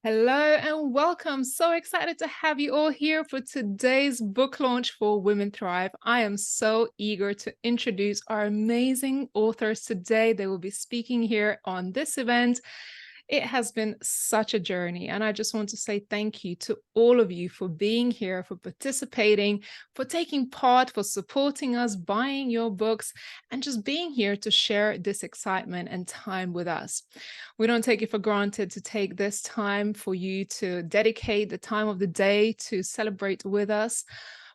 Hello and welcome. So excited to have you all here for today's book launch for Women Thrive. I am so eager to introduce our amazing authors today. They will be speaking here on this event. It has been such a journey, and I just want to say thank you to all of you for being here, for participating, for taking part, for supporting us, buying your books, and just being here to share this excitement and time with us. We don't take it for granted to take this time for you to dedicate the time of the day to celebrate with us.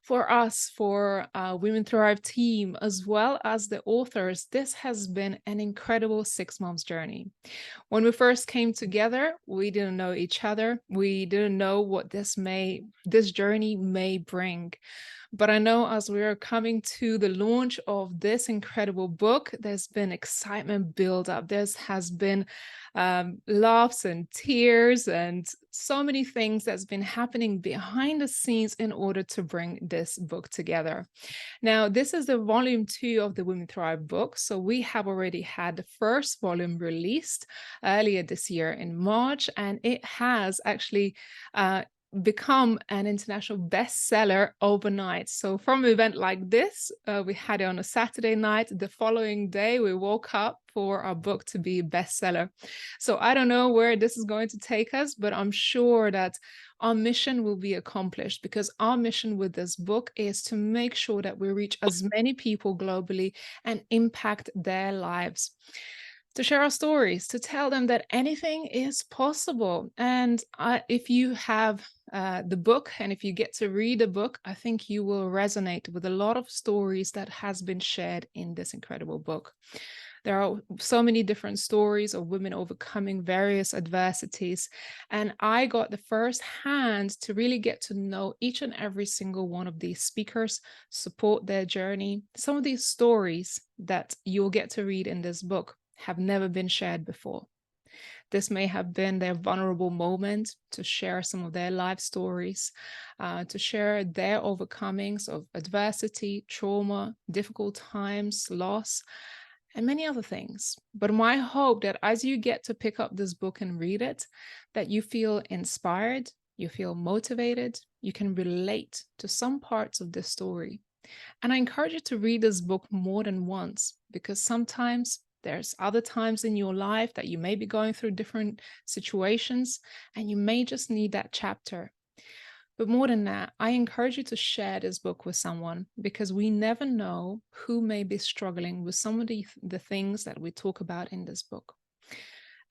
For us, for Women Thrive team, as well as the authors, this has been an incredible 6 months journey. When we first came together, we didn't know each other. We didn't know what this journey may bring. But I know as we are coming to the launch of this incredible book, there's been excitement build up. There has been laughs and tears and so many things that's been happening behind the scenes in order to bring this book together. Now, this is the volume 2 of the Women Thrive book. So we have already had the first volume released earlier this year in March, and it has actually become an international bestseller overnight. So from an event like this, we had it on a Saturday night. The following day, we woke up for our book to be a bestseller. So I don't know where this is going to take us, but I'm sure that our mission will be accomplished, because our mission with this book is to make sure that we reach as many people globally and impact their lives, to share our stories, to tell them that anything is possible. And if you have the book, and if you get to read the book, I think you will resonate with a lot of stories that has been shared in this incredible book. There are so many different stories of women overcoming various adversities. And I got the first hand to really get to know each and every single one of these speakers, support their journey. Some of these stories that you'll get to read in this book have never been shared before. This may have been their vulnerable moment to share some of their life stories, to share their overcomings of adversity, trauma, difficult times, loss, and many other things. But my hope that as you get to pick up this book and read it, that you feel inspired, you feel motivated, you can relate to some parts of this story. And I encourage you to read this book more than once, because sometimes there's other times in your life that you may be going through different situations and you may just need that chapter. But more than that, I encourage you to share this book with someone, because we never know who may be struggling with some of the things that we talk about in this book.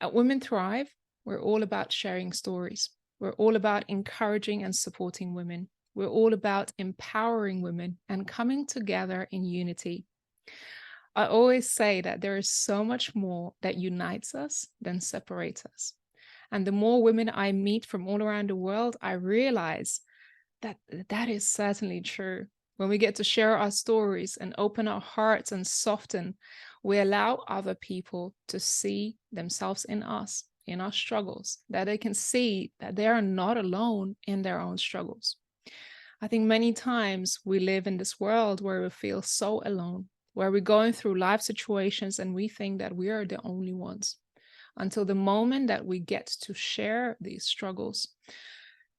At Women Thrive, we're all about sharing stories. We're all about encouraging and supporting women. We're all about empowering women and coming together in unity. I always say that there is so much more that unites us than separates us. And the more women I meet from all around the world, I realize that that is certainly true. When we get to share our stories and open our hearts and soften, we allow other people to see themselves in us, in our struggles, that they can see that they are not alone in their own struggles. I think many times we live in this world where we feel so alone, where we're going through life situations and we think that we are the only ones, until the moment that we get to share these struggles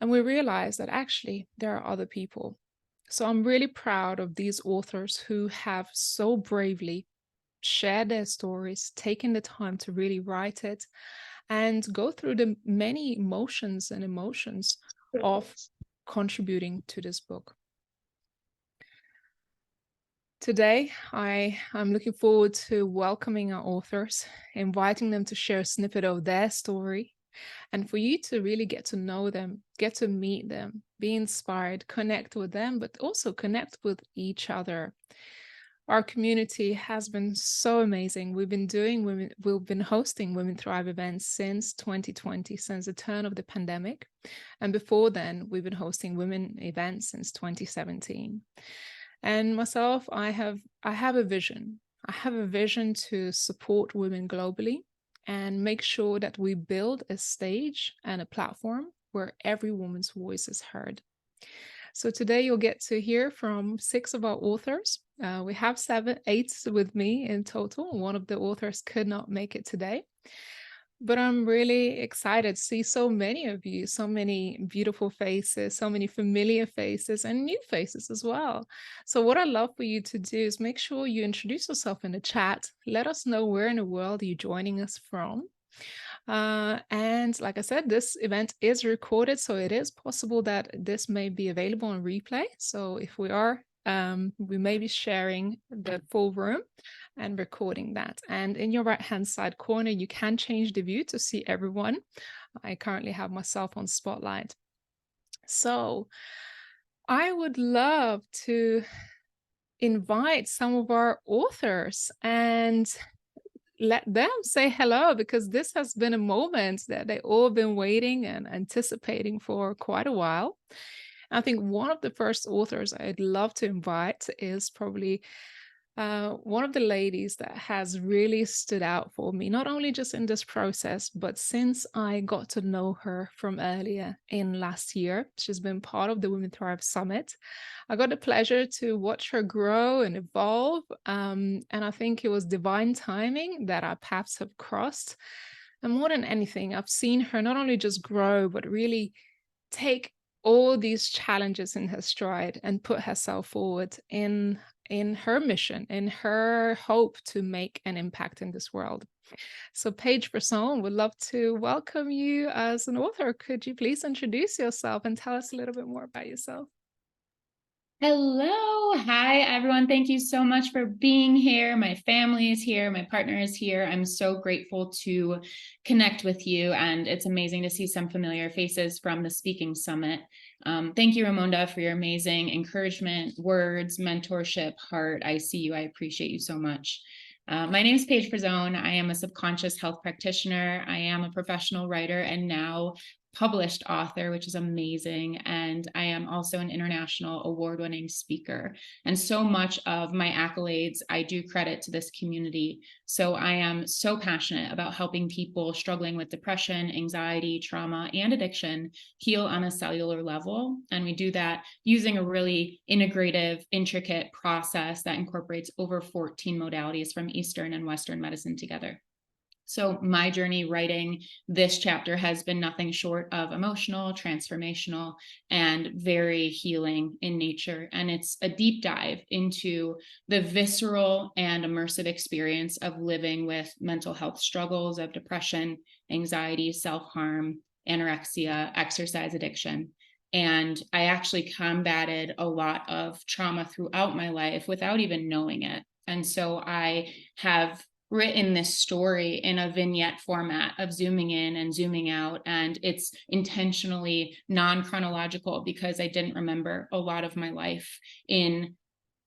and we realize that actually there are other people. So I'm really proud of these authors who have so bravely shared their stories, taken the time to really write it, and go through the many emotions and emotions of contributing to this book. Today, I'm looking forward to welcoming our authors, inviting them to share a snippet of their story, and for you to really get to know them, get to meet them, be inspired, connect with them, but also connect with each other. Our community has been so amazing. We've been hosting Women Thrive events since 2020, since the turn of the pandemic. And before then, we've been hosting women events since 2017. And myself, I have a vision. I have a vision to support women globally and make sure that we build a stage and a platform where every woman's voice is heard. So today you'll get to hear from 6 of our authors. We have 7, 8 with me in total. One of the authors could not make it today. But I'm really excited to see so many of you, so many beautiful faces, so many familiar faces, and new faces as well. So, what I'd love for you to do is make sure you introduce yourself in the chat. Let us know where in the world you're joining us from. And like I said, this event is recorded, so it is possible that this may be available on replay. So if we are, we may be sharing the full room and recording that. And in your right-hand side corner, you can change the view to see everyone. I currently have myself on Spotlight. So I would love to invite some of our authors and let them say hello, because this has been a moment that they all been waiting and anticipating for quite a while. I think one of the first authors I'd love to invite is probably one of the ladies that has really stood out for me, not only just in this process, but since I got to know her from earlier in last year. She's been part of the Women Thrive Summit. I got the pleasure to watch her grow and evolve. And I think it was divine timing that our paths have crossed. And more than anything, I've seen her not only just grow, but really take all these challenges in her stride and put herself forward in her mission, in her hope to make an impact in this world. So Paige Brisson would love to welcome you as an author. Could you please introduce yourself and tell us a little bit more about yourself? Hello. Hi, everyone. Thank you so much for being here. My family is here. My partner is here. I'm so grateful to connect with you. And it's amazing to see some familiar faces from the Speaking Summit. Thank you, Ramonda, for your amazing encouragement, words, mentorship, heart. I see you. I appreciate you so much. My name is Paige Brisson. I am a subconscious health practitioner. I am a professional writer and now published author, which is amazing. And I am also an international award-winning speaker. And so much of my accolades, I do credit to this community. So I am so passionate about helping people struggling with depression, anxiety, trauma, and addiction heal on a cellular level. And we do that using a really integrative, intricate process that incorporates over 14 modalities from Eastern and Western medicine together. So my journey writing this chapter has been nothing short of emotional, transformational, and very healing in nature. And it's a deep dive into the visceral and immersive experience of living with mental health struggles of depression, anxiety, self-harm, anorexia, exercise addiction. And I actually combated a lot of trauma throughout my life without even knowing it. And so I have written this story in a vignette format of zooming in and zooming out, and it's intentionally non-chronological because I didn't remember a lot of my life in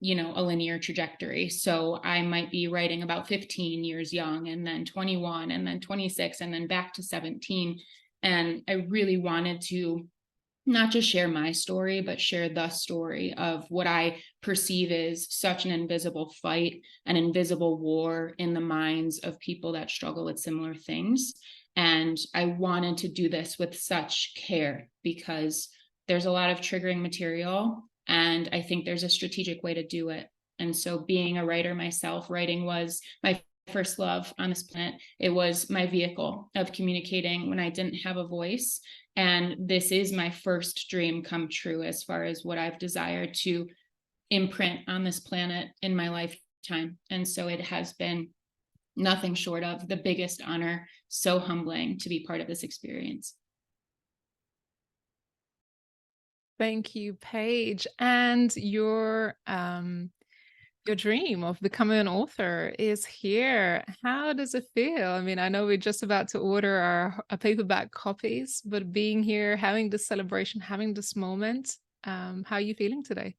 a linear trajectory. So I might be writing about 15 years young, and then 21, and then 26, and then back to 17. And I really wanted to not just share my story, but share the story of what I perceive is such an invisible fight, an invisible war in the minds of people that struggle with similar things. And I wanted to do this with such care because there's a lot of triggering material, and I think there's a strategic way to do it. And so being a writer myself, writing was my first love on this planet. It was my vehicle of communicating when I didn't have a voice. And this is my first dream come true as far as what I've desired to imprint on this planet in my lifetime. And so it has been nothing short of the biggest honor, so humbling to be part of this experience. Thank you, Paige. And your dream of becoming an author is here. How does it feel? I mean, I know we're just about to order our paperback copies, but being here, having this celebration, having this moment, how are you feeling today?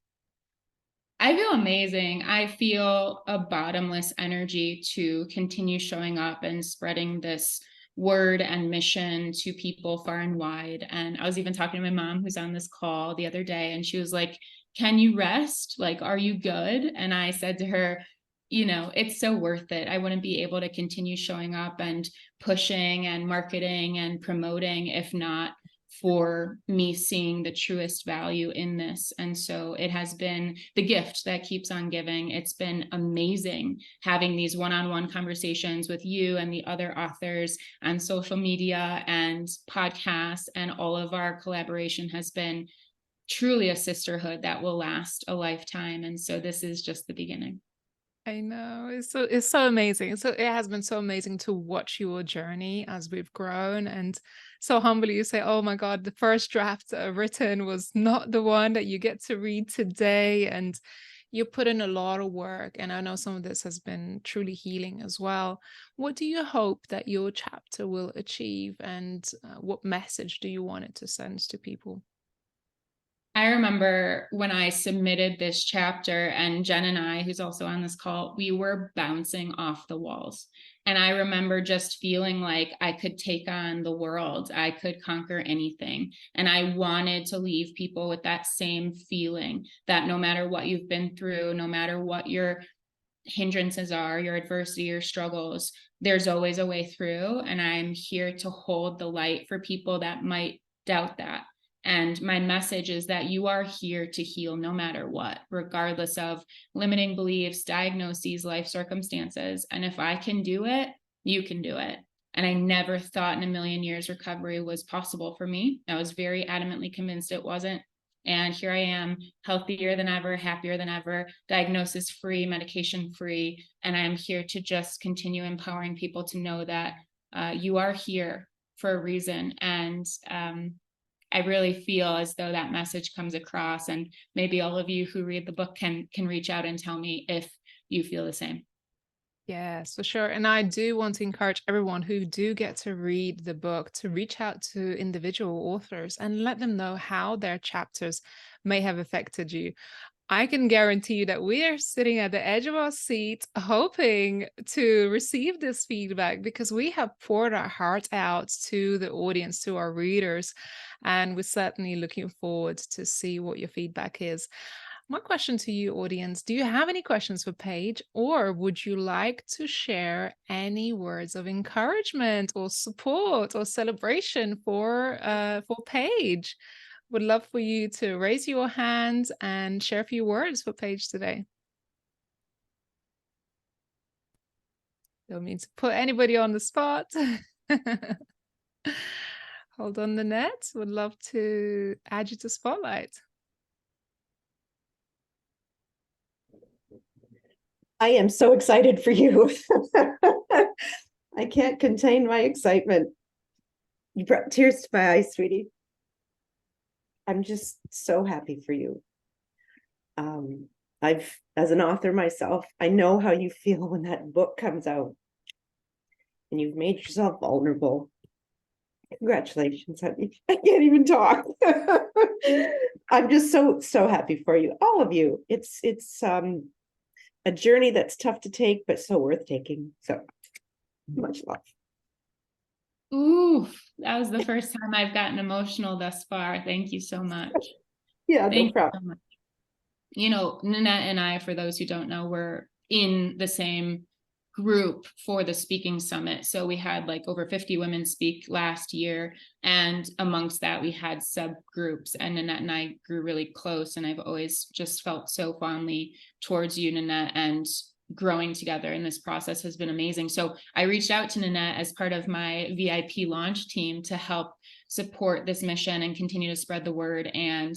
I feel amazing. I feel a bottomless energy to continue showing up and spreading this word and mission to people far and wide. And I was even talking to my mom, who's on this call the other day, and she was like, "Can you rest? Like, are you good?" And I said to her, it's so worth it. I wouldn't be able to continue showing up and pushing and marketing and promoting if not for me seeing the truest value in this. And so it has been the gift that keeps on giving. It's been amazing having these one-on-one conversations with you and the other authors on social media and podcasts, and all of our collaboration has been truly a sisterhood that will last a lifetime. And so this is just the beginning. I know. It's so amazing. So it has been so amazing to watch your journey as we've grown, and so humbly you say, "Oh my God, the first draft written was not the one that you get to read today." And you put in a lot of work, and I know some of this has been truly healing as well. What do you hope that your chapter will achieve, and what message do you want it to send to people? I remember when I submitted this chapter, and Jen and I, who's also on this call, we were bouncing off the walls. And I remember just feeling like I could take on the world, I could conquer anything. And I wanted to leave people with that same feeling, that no matter what you've been through, no matter what your hindrances are, your adversity, your struggles, there's always a way through. And I'm here to hold the light for people that might doubt that. And my message is that you are here to heal no matter what, regardless of limiting beliefs, diagnoses, life circumstances. And if I can do it, you can do it. And I never thought in a million years recovery was possible for me. I was very adamantly convinced it wasn't. And here I am, healthier than ever, happier than ever, diagnosis free, medication free. And I'm here to just continue empowering people to know that you are here for a reason. And I really feel as though that message comes across, and maybe all of you who read the book can reach out and tell me if you feel the same. Yes, for sure. And I do want to encourage everyone who do get to read the book to reach out to individual authors and let them know how their chapters may have affected you. I can guarantee you that we are sitting at the edge of our seat hoping to receive this feedback, because we have poured our heart out to the audience, to our readers, and we're certainly looking forward to see what your feedback is. My question to you, audience, do you have any questions for Paige, or would you like to share any words of encouragement or support or celebration for Paige? Would love for you to raise your hand and share a few words for Paige today. Don't mean to put anybody on the spot. Hold on, Nanette. Would love to add you to Spotlight. I am so excited for you. I can't contain my excitement. You brought tears to my eyes, sweetie. I'm just so happy for you. As an author myself, I know how you feel when that book comes out and you've made yourself vulnerable. Congratulations, honey. I can't even talk. I'm just so happy for you, all of you. It's a journey that's tough to take, but so worth taking. So much love. Ooh, that was the first time I've gotten emotional thus far. Thank you so much. Yeah, Thank no problem. you so much. You know, Nanette and I, for those who don't know, we're in the same group for the speaking summit. So we had like over 50 women speak last year. And amongst that, we had subgroups, and Nanette and I grew really close. And I've always just felt so fondly towards you, Nanette, and growing together in this process has been amazing. So I reached out to Nanette as part of my VIP launch team to help support this mission and continue to spread the word. And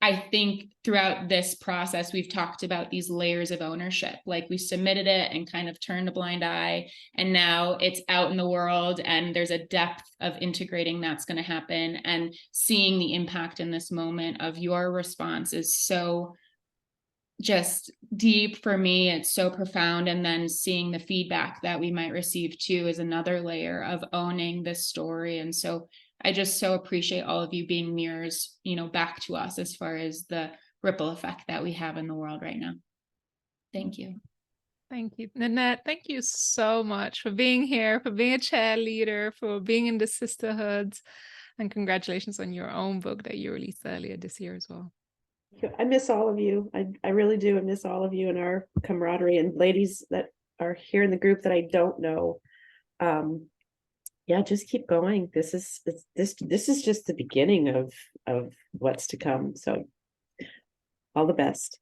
I think throughout this process, we've talked about these layers of ownership. Like, we submitted it and kind of turned a blind eye, and now it's out in the world, and there's a depth of integrating that's going to happen. And seeing the impact in this moment of your response is so just deep for me. It's so profound. And then seeing the feedback that we might receive too is another layer of owning this story. And so I just so appreciate all of you being mirrors, you know, back to us as far as the ripple effect that we have in the world right now. Thank you. Thank you, Nanette. Thank you so much for being here, for being a cheerleader, for being in the sisterhoods, and congratulations on your own book that you released earlier this year as well. I miss all of you. I really do. I miss all of you and our camaraderie, and ladies that are here in the group that I don't know. Yeah, just keep going. This is just the beginning of what's to come. So all the best.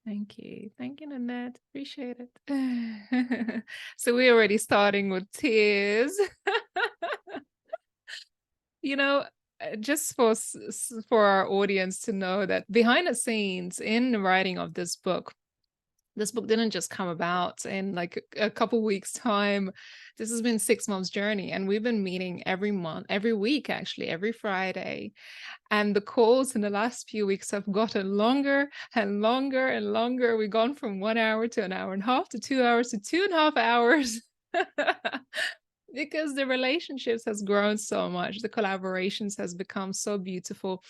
Thank you. Thank you, Nanette. Appreciate it. So we're already starting with tears. You know, just for our audience to know that behind the scenes in the writing of this book didn't just come about in like a couple weeks time. This has been 6 months journey, and we've been meeting every month, every week, actually every Friday. And the calls in the last few weeks have gotten longer and longer and longer. We've gone from 1 hour to an hour and a half to 2 hours to 2.5 hours. Because the relationships has grown so much, the collaborations has become so beautiful.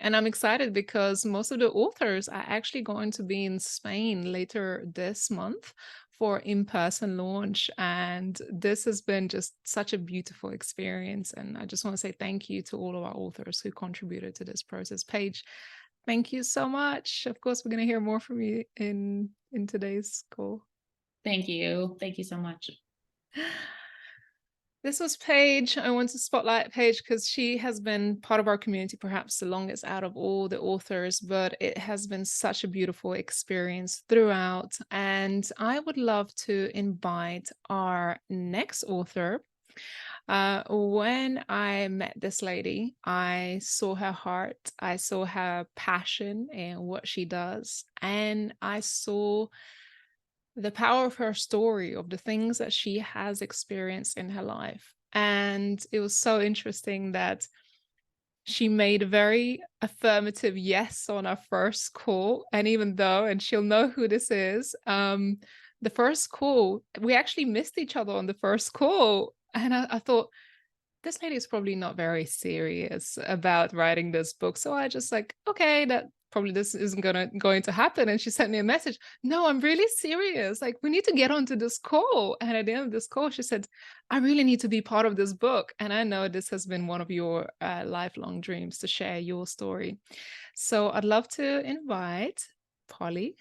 And I'm excited because most of the authors are actually going to be in Spain later this month for in-person launch. And this has been just such a beautiful experience. And I just want to say thank you to all of our authors who contributed to this process. Paige, thank you so much. Of course, we're going to hear more from you in today's call. Thank you. Thank you so much. This was Paige. I want to spotlight Paige because she has been part of our community perhaps the longest out of all the authors, but it has been such a beautiful experience throughout. And I would love to invite our next author. When I met this lady, I saw her heart, I saw her passion and what she does, and I saw the power of her story, of the things that she has experienced in her life. And it was so interesting that she made a very affirmative yes on our first call. And even though, and she'll know who this is, the first call, we actually missed each other on the first call. And I thought, this lady is probably not very serious about writing this book. So I just like, okay, that probably this isn't going to happen. And she sent me a message. No, I'm really serious. Like, we need to get onto this call. And at the end of this call, she said, I really need to be part of this book. And I know this has been one of your lifelong dreams to share your story. So I'd love to invite Polly.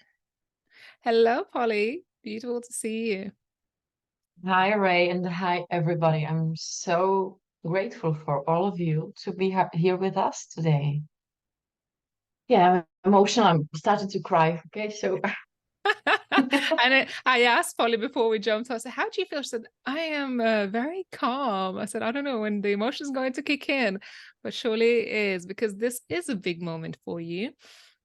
Hello, Polly. Beautiful to see you. Hi, Ray, and hi, everybody. I'm so grateful for all of you to be here with us today. Yeah, I'm emotional. I'm starting to cry. Okay, so And I asked Polly before we jumped. I said, "How do you feel?" She said, "I am very calm." I said, "I don't know when the emotion's going to kick in, but surely it is because this is a big moment for you."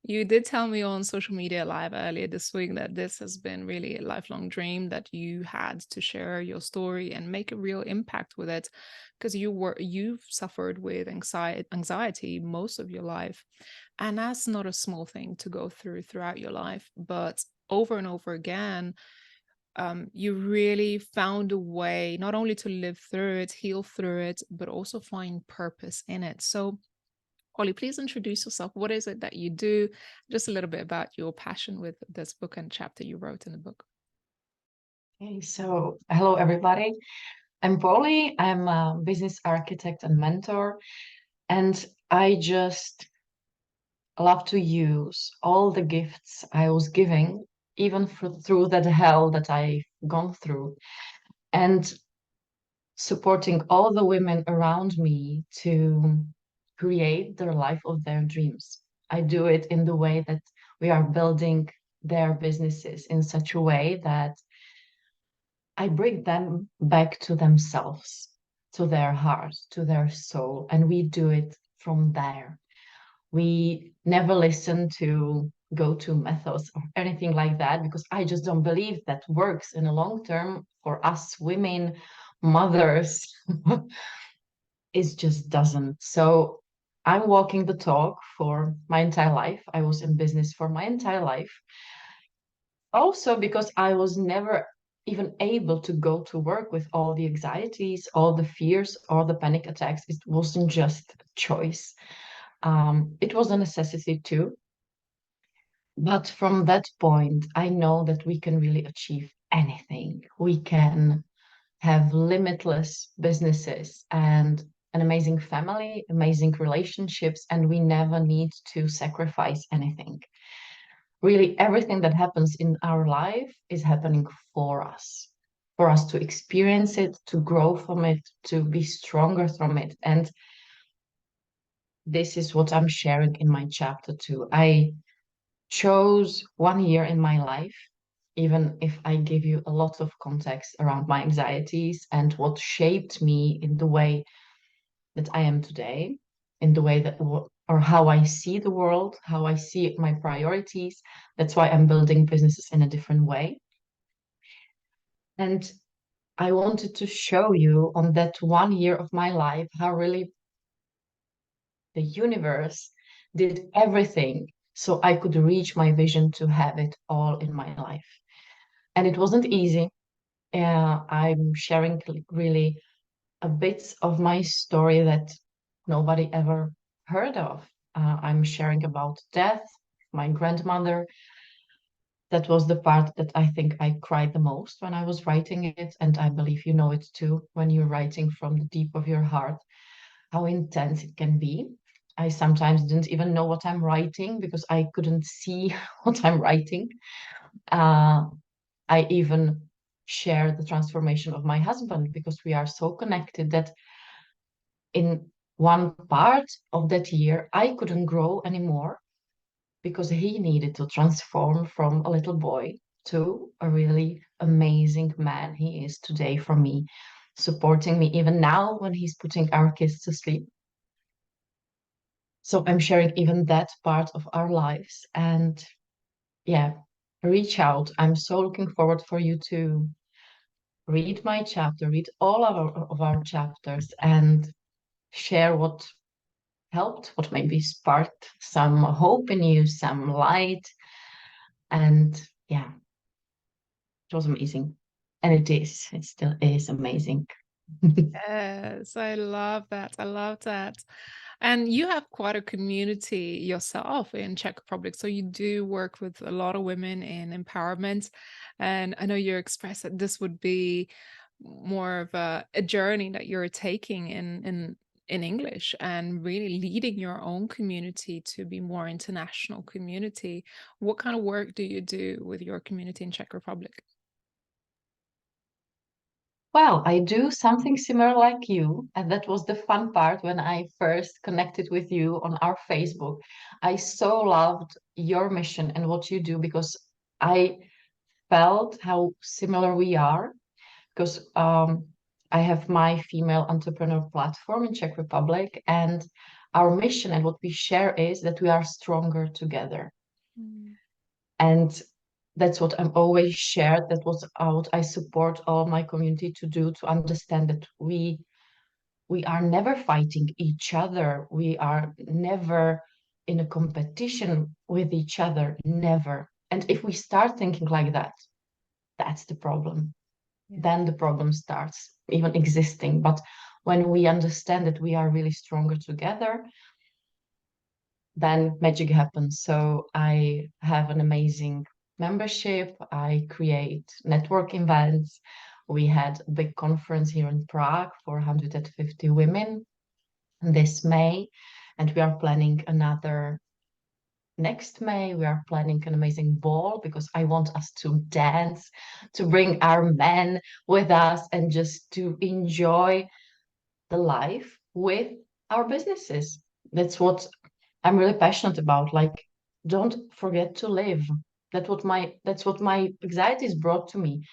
You did tell me on social media live earlier this week that this has been really a lifelong dream that you had to share your story and make a real impact with it because you've suffered with anxiety most of your life. And that's not a small thing to go throughout your life, but over and over again, you really found a way not only to live through it, heal through it, but also find purpose in it. So Ollie, please introduce yourself. What is it that you do? Just a little bit about your passion with this book and chapter you wrote in the book. okay, so hello, everybody. I'm Polly. I'm a business architect and mentor, and I just love to use all the gifts I was giving, even through that hell that I've gone through, and supporting all the women around me to create their life of their dreams. I do it in the way that we are building their businesses in such a way that I bring them back to themselves, to their heart, to their soul, and we do it from there. We never listen to go-to methods or anything like that because I just don't believe that works in the long term for us women, mothers. It just doesn't. So I'm walking the talk for my entire life. I was in business for my entire life. Also because I was never even able to go to work with all the anxieties, all the fears, or the panic attacks. It wasn't just a choice. It was a necessity too. But from that point, I know that we can really achieve anything. We can have limitless businesses and an amazing family, amazing relationships, and we never need to sacrifice anything. Really, everything that happens in our life is happening for us. for us to experience it, to grow from it, to be stronger from it. And this is what I'm sharing in my chapter 2. I chose 1 year in my life, even if I give you a lot of context around my anxieties and what shaped me in the way that I am today, in the way that, or how I see the world, how I see my priorities. That's why I'm building businesses in a different way. And I wanted to show you on that 1 year of my life how really the universe did everything so I could reach my vision to have it all in my life. And it wasn't easy. I'm sharing really a bit of my story that nobody ever heard of. I'm sharing about death, my grandmother. That was the part that I think I cried the most when I was writing it. And I believe you know it too, when you're writing from the deep of your heart, how intense it can be. I sometimes didn't even know what I'm writing because I couldn't see what I'm writing. I even share the transformation of my husband because we are so connected that in one part of that year, I couldn't grow anymore because he needed to transform from a little boy to a really amazing man he is today for me, supporting me even now when he's putting our kids to sleep. So I'm sharing even that part of our lives. And yeah, reach out. I'm so looking forward for you to read my chapter, read all of our chapters, and share what helped, what maybe sparked some hope in you, some light. And yeah, it was amazing. And it still is amazing. Yes, I love that. I love that. And you have quite a community yourself in Czech Republic. So you do work with a lot of women in empowerment. And I know you expressed that this would be more of a journey that you're taking in English and really leading your own community to be more international community. What kind of work do you do with your community in Czech Republic? Well, I do something similar like you, and that was the fun part when I first connected with you on our Facebook. I so loved your mission and what you do because I felt how similar we are. Because I have my female entrepreneur platform in Czech Republic, and our mission and what we share is that we are stronger together. Mm. And that's what I'm always shared. That was what I support all my community to do, to understand that we are never fighting each other. We are never in a competition with each other, never. And if we start thinking like that, that's the problem. Yeah. Then the problem starts even existing. But when we understand that we are really stronger together, then magic happens. So I have an amazing membership. I create network events. We had a big conference here in Prague for 150 women this May, and we are planning another next May. We are planning an amazing ball because I want us to dance, to bring our men with us, and just to enjoy the life with our businesses. That's what I'm really passionate about. Like, don't forget to live. That's what my anxieties brought to me.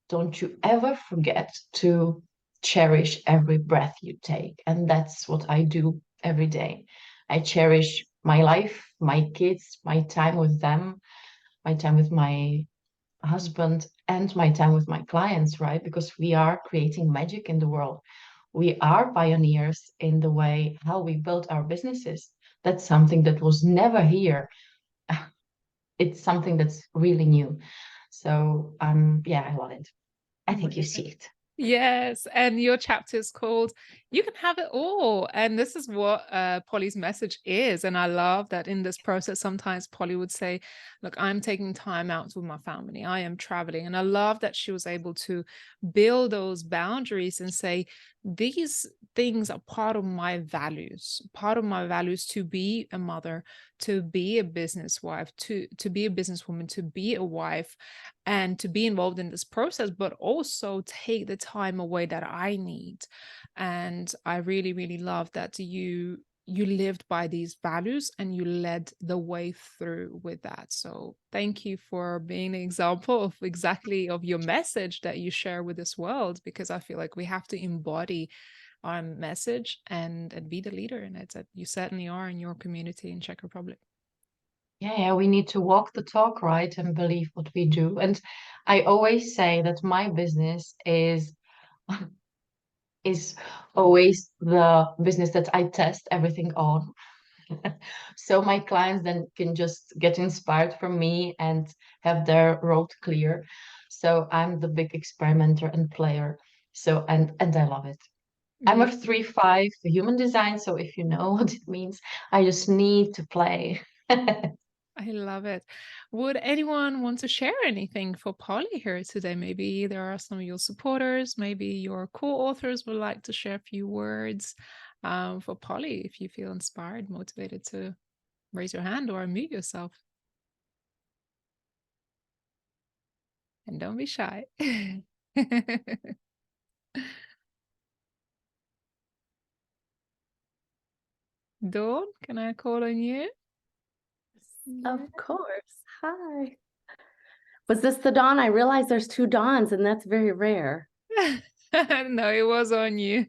Don't you ever forget to cherish every breath you take. And that's what I do every day. I cherish my life, my kids, my time with them, my time with my husband, and my time with my clients, right? Because we are creating magic in the world. We are pioneers in the way how we build our businesses. That's something that was never here. It's something that's really new. So yeah, I love it. I think you see it. Yes, and your chapter is called You Can Have It All. And this is what Polly's message is. And I love that in this process, sometimes Polly would say, look, I'm taking time out with my family. I am traveling. And I love that she was able to build those boundaries and say, these things are part of my values to be a mother, to be a business wife, to be a businesswoman, to be a wife, and to be involved in this process, but also take the time away that I need. And I really, really love that you lived by these values and you led the way through with that. So thank you for being an example of exactly of your message that you share with this world, because I feel like we have to embody our message and be the leader in it, that you certainly are in your community in Czech Republic. Yeah, we need to walk the talk, right, and believe what we do. And I always say that my business is always the business that I test everything on. So my clients then can just get inspired from me and have their road clear. So I'm the big experimenter and player. So and I love it. I'm a Yeah, 3-5 human design, so if you know what it means, I just need to play. I love it. Would anyone want to share anything for Polly here today? Maybe there are some of your supporters, maybe your co-authors would like to share a few words for Polly, if you feel inspired, motivated to raise your hand or unmute yourself. And don't be shy. Dawn, can I call on you? Of course. Hi. Was this the Dawn? I realize there's two Dawns, and that's very rare. No, it was on you.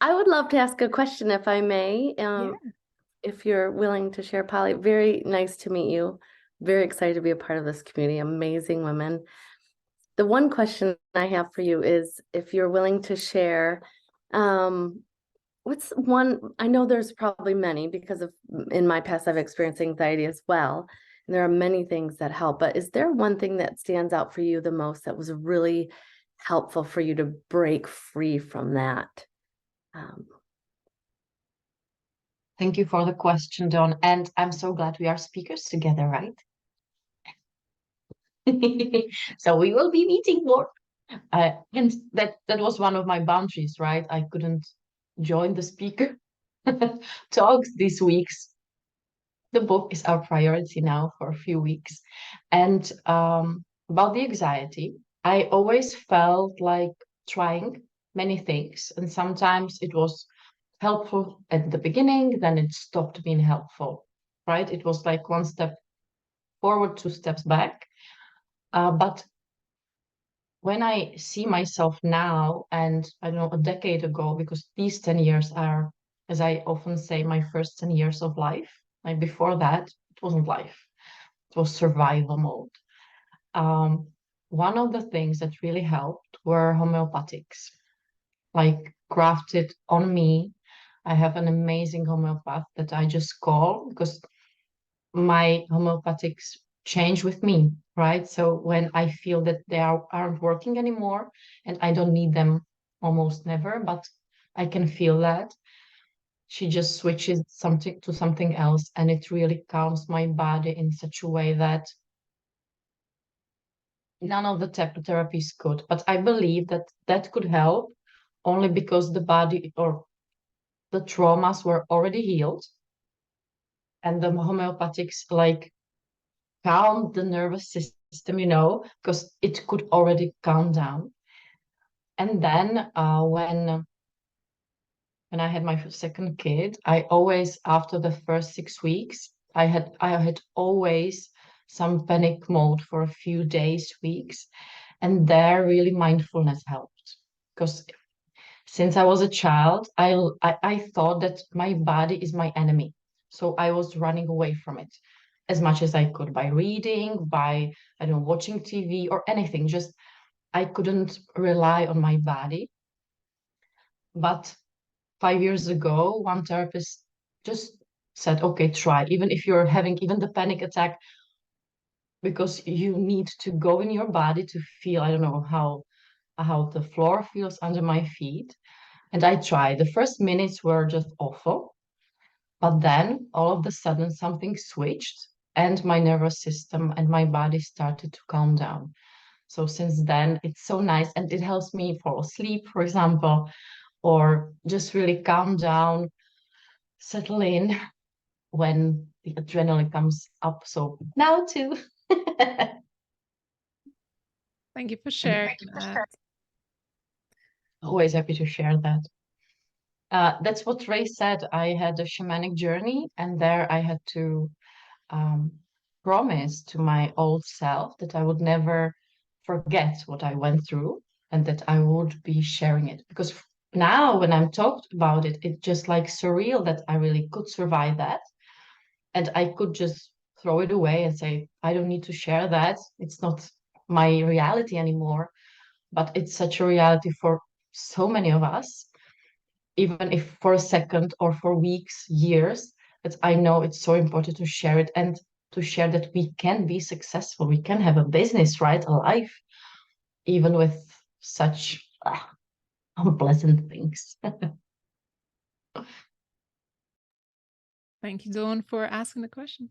I would love to ask a question if I may, Yeah. if you're willing to share, Polly. Very nice to meet you. Very excited to be a part of this community. Amazing women. The one question I have for you is if you're willing to share, what's one, I know there's probably many because of in my past I've experienced anxiety as well. And there are many things that help, but is there one thing that stands out for you the most that was really helpful for you to break free from that? Thank you for the question, Dawn. And I'm so glad we are speakers together, right? So we will be meeting more. And that was one of my boundaries, right? I couldn't join the speaker talks these weeks. The book is our priority now for a few weeks. And about the anxiety, I always felt like trying many things. And sometimes it was helpful at the beginning, then it stopped being helpful, right? It was like one step forward, two steps back. But when I see myself now and I don't know, a decade ago, because these 10 years are, as I often say, my first 10 years of life. Like before that, it wasn't life, it was survival mode. One of the things that really helped were homeopathics, like crafted on me. I have an amazing homeopath that I just call because my homeopathics change with me, right? So when I feel that they aren't working anymore and I don't need them almost never, but I can feel that she just switches something to something else and it really calms my body in such a way that none of the therapies could. But I believe that that could help only because the body or the traumas were already healed and the homeopathics like calm the nervous system, because it could already calm down. And then when I had my second kid, I always, after the first 6 weeks, I had always some panic mode for a few days, weeks, and there really mindfulness helped because since I was a child, I thought that my body is my enemy, so I was running away from it as much as I could by reading, by I don't know, watching TV or anything. Just I couldn't rely on my body. But 5 years ago, one therapist just said, okay, try, even if you're having even the panic attack, because you need to go in your body to feel, I don't know, how the floor feels under my feet. And I tried. The first minutes were just awful. But then all of a sudden something switched and my nervous system and my body started to calm down. So since then, it's so nice, and it helps me fall asleep, for example, or just really calm down, settle in when the adrenaline comes up. So now too. Thank you for sharing that. Always happy to share that. That's what Ray said. I had a shamanic journey, and there I had to promise to my old self that I would never forget what I went through and that I would be sharing it. Because now, when I'm talked about it, it's just like surreal that I really could survive that. And I could just throw it away and say, I don't need to share that. It's not my reality anymore. But it's such a reality for so many of us, even if for a second or for weeks, years, that I know it's so important to share it and to share that we can be successful. We can have a business, right? A life, even with such unpleasant things. Thank you, Dawn, for asking the question.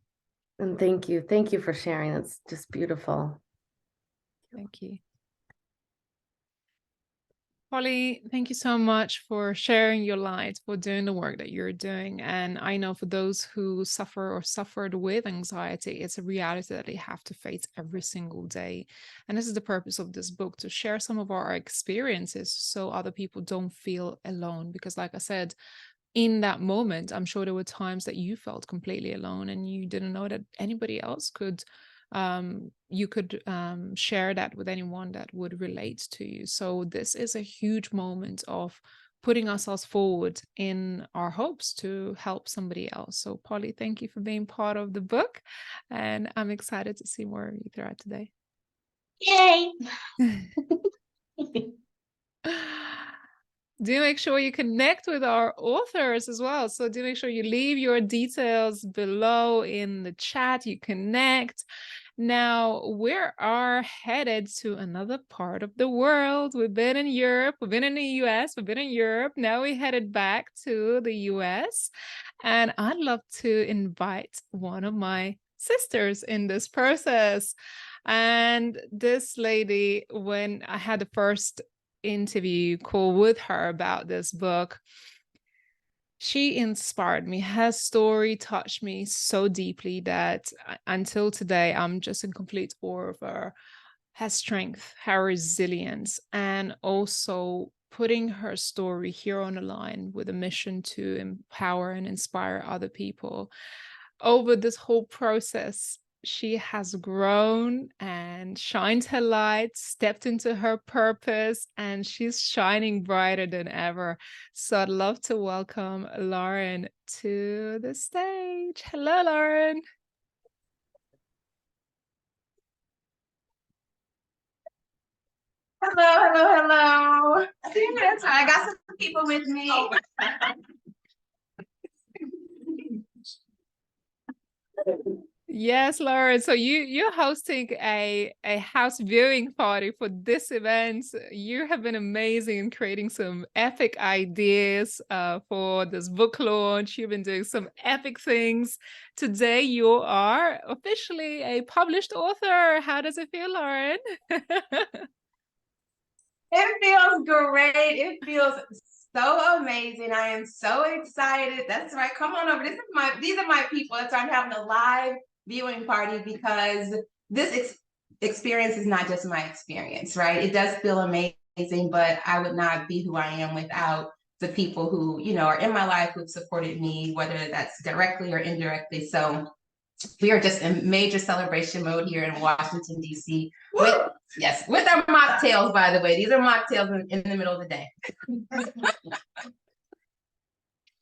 And thank you. Thank you for sharing. That's just beautiful. Thank you. Polly, thank you so much for sharing your light, for doing the work that you're doing. And I know for those who suffer or suffered with anxiety, it's a reality that they have to face every single day. And this is the purpose of this book, to share some of our experiences so other people don't feel alone. Because like I said, in that moment, I'm sure there were times that you felt completely alone and you didn't know that anybody else could share that with anyone that would relate to you. So this is a huge moment of putting ourselves forward in our hopes to help somebody else. So Polly, thank you for being part of the book, and I'm excited to see more of you throughout today. Yay! Do make sure you connect with our authors as well. So do make sure you leave your details below in the chat. You connect. Now we are headed to another part of the world. We've been in Europe, we've been in the US, we've been in Europe. Now we headed back to the US. And I'd love to invite one of my sisters in this process. And this lady, when I had the first interview call with her about this book, she inspired me. Her story touched me so deeply that until today, I'm just in complete awe of her strength, her resilience, and also putting her story here on the line with a mission to empower and inspire other people. Over this whole process, she has grown and shined her light, stepped into her purpose, and she's shining brighter than ever. So I'd love to welcome Lauren to the stage. Hello, Lauren. Hello. I got some people with me. Yes, Lauren. So you're hosting a house viewing party for this event. You have been amazing in creating some epic ideas for this book launch. You've been doing some epic things. Today you are officially a published author. How does it feel, Lauren? It feels great. It feels so amazing. I am so excited. That's right. Come on over. These are my people. That's why I'm having a live viewing party, because this experience is not just my experience, right? It does feel amazing, but I would not be who I am without the people who, are in my life, who've supported me, whether that's directly or indirectly. So we are just in major celebration mode here in Washington, D.C. with our mocktails, by the way. These are mocktails in the middle of the day.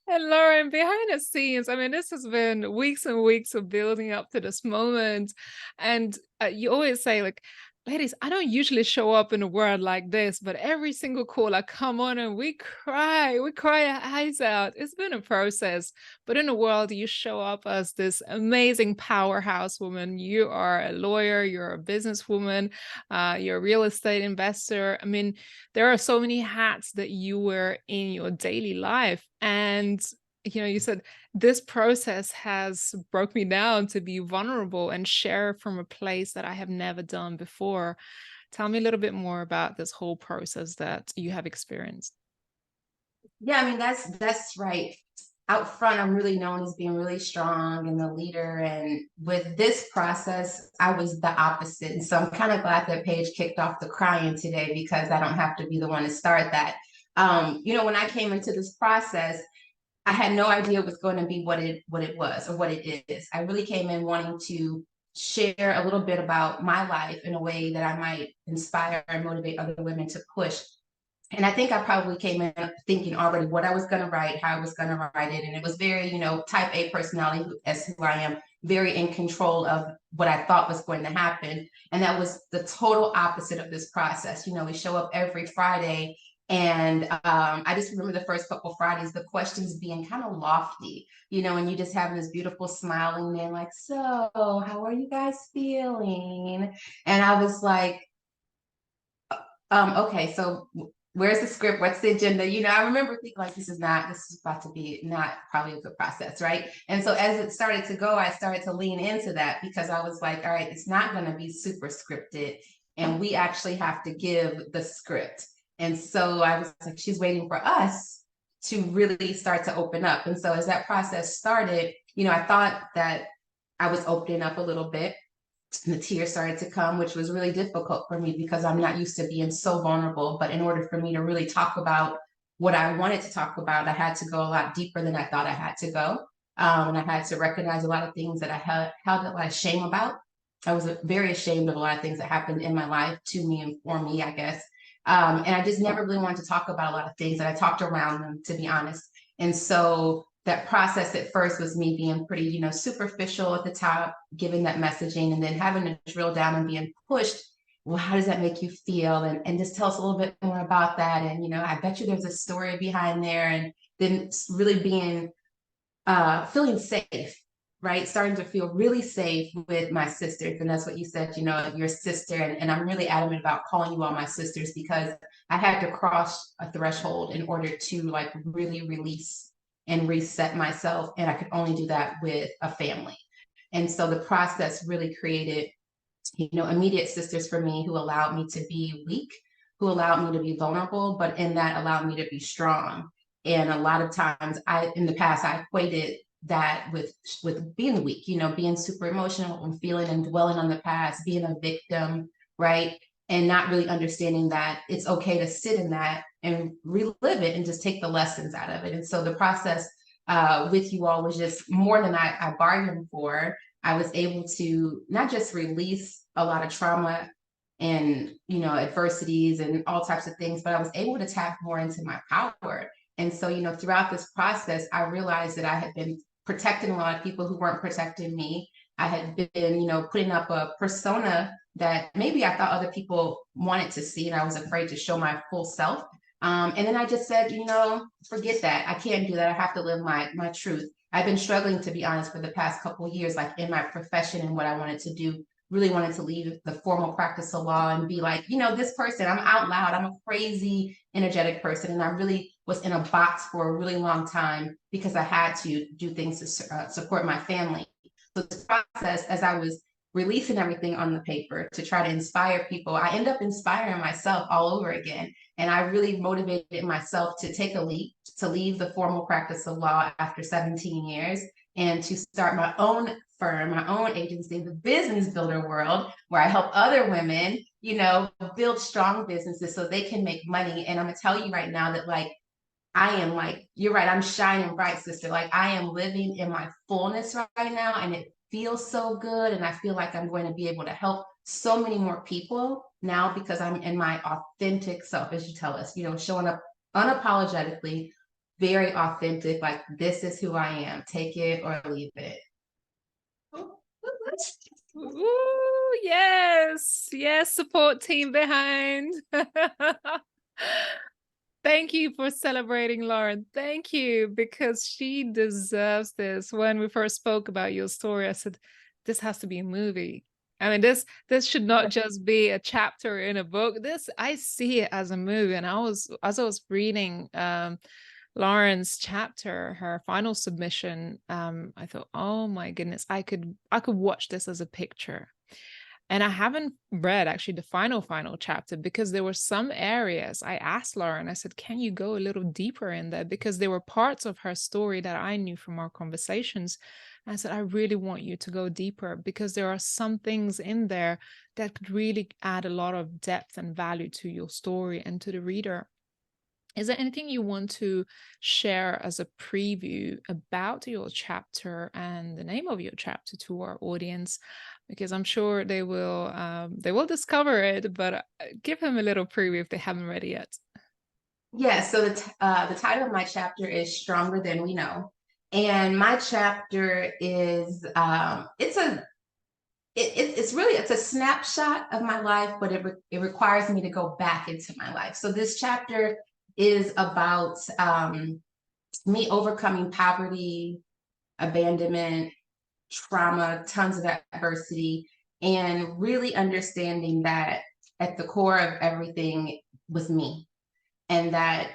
And Lauren, behind the scenes, I mean, this has been weeks and weeks of building up to this moment. And you always say, like, ladies, I don't usually show up in a world like this, but every single call I come on and we cry our eyes out. It's been a process, but in the world, you show up as this amazing powerhouse woman. You are a lawyer, you're a businesswoman, you're a real estate investor. I mean, there are so many hats that you wear in your daily life. And you said this process has broke me down to be vulnerable and share from a place that I have never done before. Tell me a little bit more about this whole process that you have experienced. Yeah, I mean, that's right. Out front, I'm really known as being really strong and the leader. And with this process, I was the opposite. And so I'm kind of glad that Paige kicked off the crying today, because I don't have to be the one to start that. When I came into this process, I had no idea it was going to be what it was or what it is. I really came in wanting to share a little bit about my life in a way that I might inspire and motivate other women to push. And I think I probably came in thinking already what I was going to write, how I was going to write it. And it was very, type A personality as who I am, very in control of what I thought was going to happen. And that was the total opposite of this process. We show up every Friday. And I just remember the first couple Fridays, the questions being kind of lofty, and you just having this beautiful smiling man like, so how are you guys feeling? And I was like, okay, so where's the script? What's the agenda? I remember thinking like, this is about to be not probably a good process, right? And so as it started to go, I started to lean into that, because I was like, all right, it's not going to be super scripted, and we actually have to give the script. And so I was like, she's waiting for us to really start to open up. And so as that process started, I thought that I was opening up a little bit. And the tears started to come, which was really difficult for me because I'm not used to being so vulnerable. But in order for me to really talk about what I wanted to talk about, I had to go a lot deeper than I thought I had to go. And I had to recognize a lot of things that I held a lot of shame about. I was very ashamed of a lot of things that happened in my life to me and for me, I guess. And I just never really wanted to talk about a lot of things that I talked around them, to be honest. And so that process at first was me being pretty, superficial at the top, giving that messaging, and then having to drill down and being pushed. Well, how does that make you feel? And just tell us a little bit more about that. And, I bet you there's a story behind there. And then really being, feeling safe, right? Starting to feel really safe with my sisters. And that's what you said, your sister. And I'm really adamant about calling you all my sisters, because I had to cross a threshold in order to really release and reset myself. And I could only do that with a family. And so the process really created, immediate sisters for me, who allowed me to be weak, who allowed me to be vulnerable, but in that allowed me to be strong. And a lot of times in the past, I equated that with being weak, being super emotional and feeling and dwelling on the past, being a victim, right? And not really understanding that it's okay to sit in that and relive it and just take the lessons out of it. And so the process with you all was just more than I bargained for. I was able to not just release a lot of trauma and, adversities and all types of things, but I was able to tap more into my power. And so, throughout this process, I realized that I had been protecting a lot of people who weren't protecting me. I had been, putting up a persona that maybe I thought other people wanted to see, and I was afraid to show my full self. And then I just said, forget that. I can't do that. I have to live my truth. I've been struggling, to be honest, for the past couple of years, in my profession and what I wanted to do. Really wanted to leave the formal practice of law and be like, this person, I'm out loud. I'm a crazy, energetic person. And I really was in a box for a really long time because I had to do things to support my family. So this process, as I was releasing everything on the paper to try to inspire people, I end up inspiring myself all over again. And I really motivated myself to take a leap, to leave the formal practice of law after 17 years and to start my own firm, my own agency, the Business Builder World, where I help other women, build strong businesses so they can make money. And I'm gonna tell you right now that I am you're right, I'm shining bright, sister. I am living in my fullness right now, and it feels so good. And I feel like I'm going to be able to help so many more people now because I'm in my authentic self, as you tell us, showing up unapologetically, very authentic, this is who I am, take it or leave it. Ooh, yes, support team behind. Thank you for celebrating Lauren. Thank you, because she deserves this. When we first spoke about your story, I said, this has to be a movie. I mean, this should not just be a chapter in a book. I see it as a movie. And as I was reading Lauren's chapter, her final submission, I thought, oh my goodness, I could watch this as a picture. And I haven't read actually the final chapter, because there were some areas I asked Lauren, I said, can you go a little deeper in there? Because there were parts of her story that I knew from our conversations. I said, I really want you to go deeper, because there are some things in there that could really add a lot of depth and value to your story and to the reader. Is there anything you want to share as a preview about your chapter and the name of your chapter to our audience? Because I'm sure they will discover it, but give them a little preview if they haven't read it yet. Yeah, so the title of my chapter is Stronger Than We Know. And my chapter is it's a snapshot of my life, but it requires me to go back into my life. So this chapter is about me overcoming poverty, abandonment, trauma, tons of adversity, and really understanding that at the core of everything was me, and that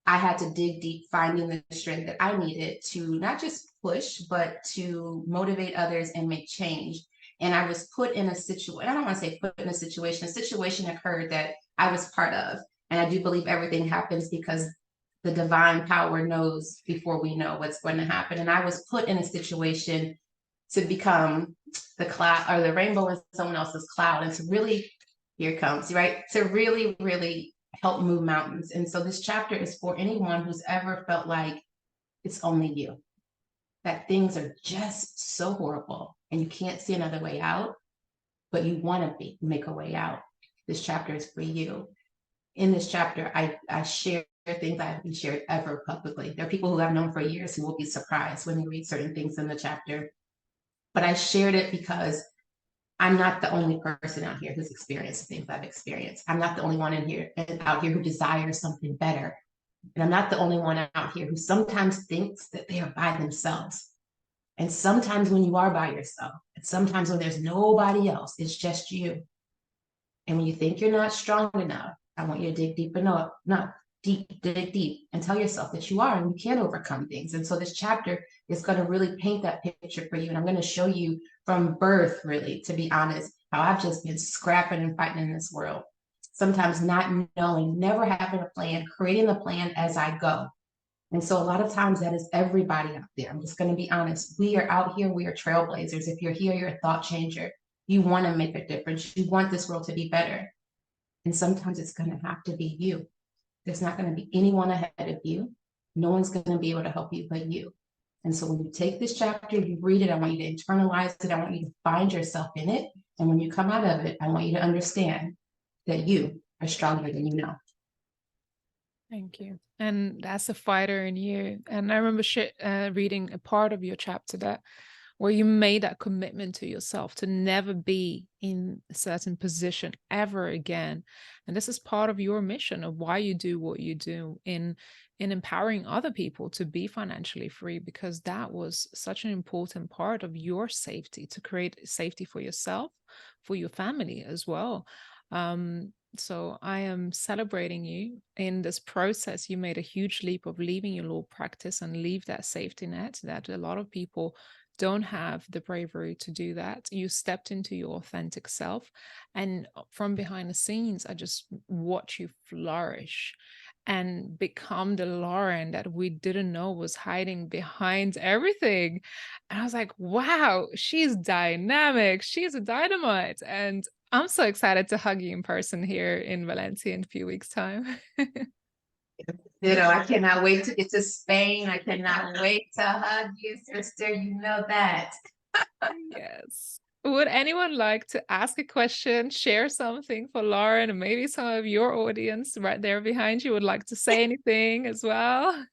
I had to dig deep, finding the strength that I needed to not just push, but to motivate others and make change. And I was put in a situation, I don't want to say put in a situation occurred that I was part of. And I do believe everything happens because the divine power knows before we know what's going to happen. And I was put in a situation to become the cloud or the rainbow in someone else's cloud, and to really, here it comes, right? To really, really help move mountains. And so this chapter is for anyone who's ever felt like it's only you, that things are just so horrible and you can't see another way out, but you want to make a way out. This chapter is for you. In this chapter, I share things I haven't shared ever publicly. There are people who I've known for years who will be surprised when they read certain things in the chapter. But I shared it because I'm not the only person out here who's experienced the things I've experienced. I'm not the only one out here who desires something better. And I'm not the only one out here who sometimes thinks that they are by themselves. And sometimes when you are by yourself, and sometimes when there's nobody else, it's just you. And when you think you're not strong enough, I want you to dig deep enough, dig deep and tell yourself that you are and you can overcome things. And so this chapter is going to really paint that picture for you. And I'm going to show you from birth, really, to be honest, how I've just been scrapping and fighting in this world. Sometimes not knowing, never having a plan, creating the plan as I go. And so a lot of times that is everybody out there. I'm just going to be honest. We are out here. We are trailblazers. If you're here, you're a thought changer. You want to make a difference. You want this world to be better. And sometimes it's going to have to be you. There's not going to be anyone ahead of you. No one's going to be able to help you but you. And so when you take this chapter, you read it, I want you to internalize it. I want you to find yourself in it. And when you come out of it, I want you to understand that you are stronger than you know. Thank you. And that's a fighter in you. And I remember reading a part of your chapter that where you made that commitment to yourself to never be in a certain position ever again. And this is part of your mission of why you do what you do in empowering other people to be financially free, because that was such an important part of your safety, to create safety for yourself, for your family as well. So I am celebrating you in this process. You made a huge leap of leaving your law practice and leave that safety net that a lot of people don't have the bravery to do that. You stepped into your authentic self, and from behind the scenes, I just watch you flourish and become the Lauren that we didn't know was hiding behind everything. And I was like, wow, she's dynamic. She's a dynamite. And I'm so excited to hug you in person here in Valencia in a few weeks' time. I cannot wait to get to Spain. I cannot wait to hug you, sister. You know that. Yes. Would anyone like to ask a question, share something for Lauren, and maybe some of your audience right there behind you would like to say anything as well?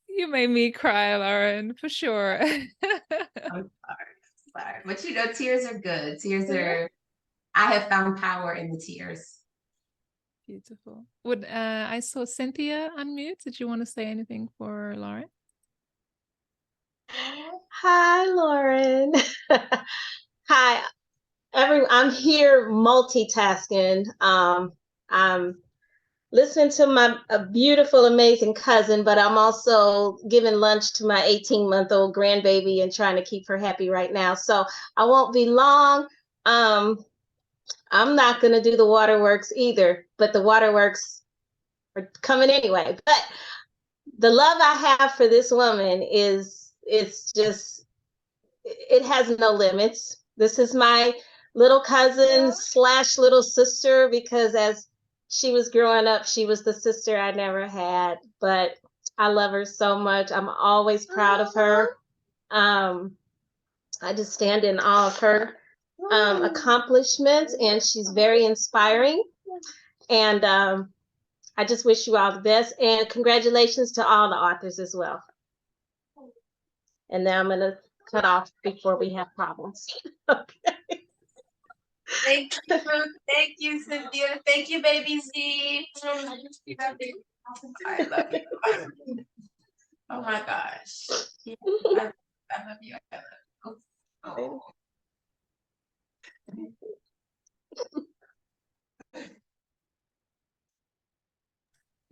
You made me cry, Lauren, for sure. I'm sorry. But tears are good. I have found power in the tears. Beautiful. I saw Cynthia unmute. Did you want to say anything for Lauren? Hi, Lauren. Hi, everyone. I'm here multitasking. I'm listening to my a beautiful, amazing cousin, but I'm also giving lunch to my 18-month-old grandbaby and trying to keep her happy right now. So I won't be long. I'm not going to do the waterworks either, but the waterworks are coming anyway. But the love I have for this woman it's just, it has no limits. This is my little cousin slash little sister, because as she was growing up, she was the sister I never had, but I love her so much. I'm always proud of her. I just stand in awe of her accomplishments, and she's very inspiring. And I just wish you all the best, and congratulations to all the authors as well. And now I'm going to cut off before we have problems. Okay. Thank you, thank you, Cynthia. Thank you, baby Z. I love you. Oh my gosh. I love you. I love you.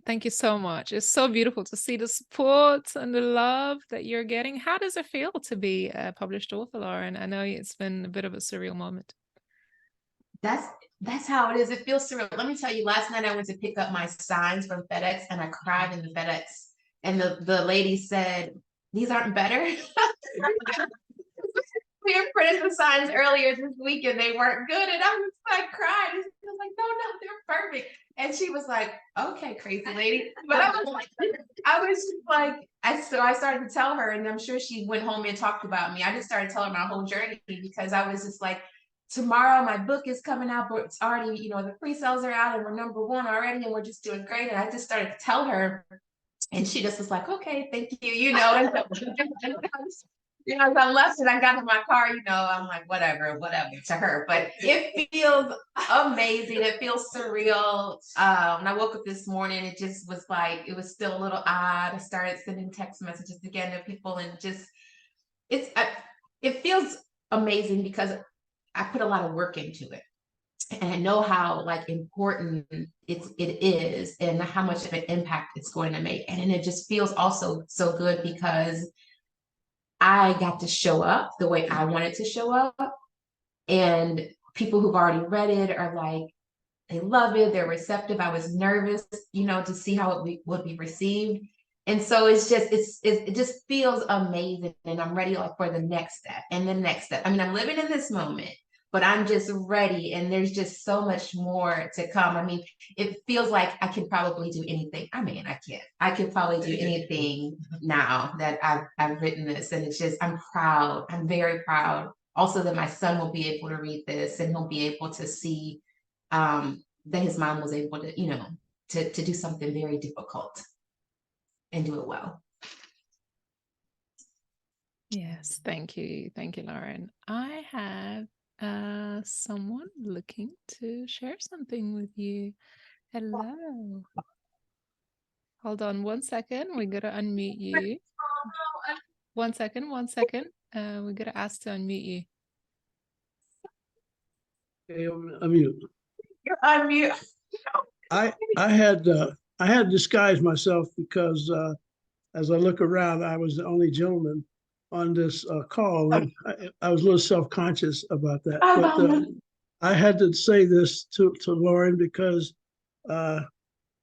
Thank you so much. It's so beautiful to see the support and the love that you're getting. How does it feel to be a published author, Lauren? I know it's been a bit of a surreal moment. That's how it is. It feels surreal. Let me tell you, last night I went to pick up my signs from FedEx and I cried in the FedEx. And the lady said, "These aren't better." We had printed the signs earlier this week and they weren't good. And I was like crying. I was like, no, they're perfect. And she was like, okay, crazy lady. But I was just like, so I started to tell her, and I'm sure she went home and talked about me. I just started telling her my whole journey, because I was just like, tomorrow my book is coming out, but it's already, the pre-sales are out and we're #1 already and we're just doing great. And I just started to tell her, and she just was like, okay, thank you, and as I left and I got in my car, I'm like, whatever to her. But it feels amazing. It feels surreal. When I woke up this morning, it just was like, it was still a little odd. I started sending text messages again to people, and just, it feels amazing because I put a lot of work into it. And I know how important it is, and how much of an impact it's going to make. And it just feels also so good because I got to show up the way I wanted to show up. And people who've already read it are like, they love it, they're receptive. I was nervous, to see how it would be received. And so it just feels amazing. And I'm ready for the next step and the next step. I mean, I'm living in this moment, but I'm just ready. And there's just so much more to come. I mean, it feels like I can probably do anything. I mean, I could probably do anything now that I've written this. And it's just, I'm proud. I'm very proud. Also that my son will be able to read this, and he'll be able to see that his mom was able to, to do something very difficult and do it well. Yes, thank you, Lauren. I have someone looking to share something with you. Hello. Hold on 1 second. We gotta unmute you. 1 second. We gotta ask to unmute you. Okay, I'm mute. You're on mute. I had disguised myself because as I look around, I was the only gentleman on this call, and I was a little self-conscious about that. But I had to say this to Lauren because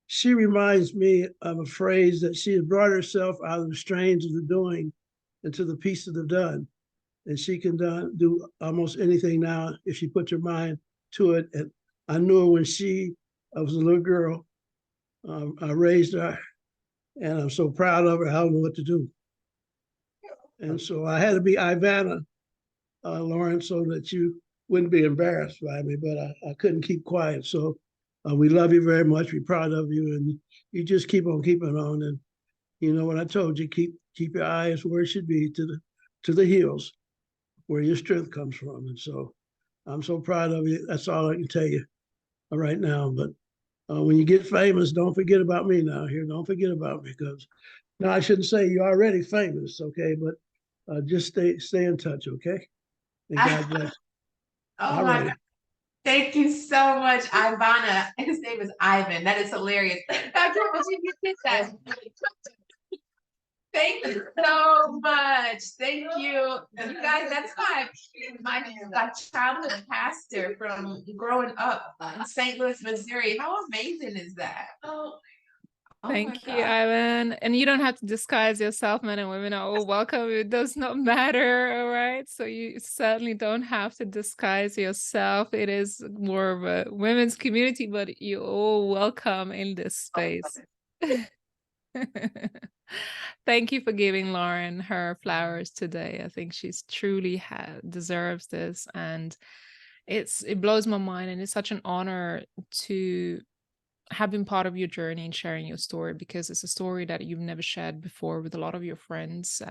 she reminds me of a phrase that she has brought herself out of the strains of the doing into the peace of the done. And she can do almost anything now if she puts her mind to it. And I knew her when I was a little girl. I raised her, and I'm so proud of her. I don't know what to do. And so I had to be Ivana, Lauren, so that you wouldn't be embarrassed by me, but I couldn't keep quiet. So we love you very much. We're proud of you, and you just keep on keeping on. And you know what I told you, keep your eyes where it should be, to the hills, where your strength comes from. And so I'm so proud of you. That's all I can tell you right now. But when you get famous, don't forget about me now here. Don't forget about me, because now I shouldn't say you're already famous, okay? But just stay in touch, okay? And God bless. Oh my God. Thank you so much, Ivana. His name is Ivan. That is hilarious. I can't believe you did that. Thank you so much. Thank you. You guys, that's my childhood pastor from growing up in St. Louis, Missouri. How amazing is that? Oh my Thank you, God. Ivan. And you don't have to disguise yourself. Men and women are all welcome. It does not matter. All right. So you certainly don't have to disguise yourself. It is more of a women's community, but you're all welcome in this space. Thank you for giving Lauren her flowers today. I think she's truly deserves this, and it blows my mind, and it's such an honor to have been part of your journey and sharing your story, because it's a story that you've never shared before with a lot of your friends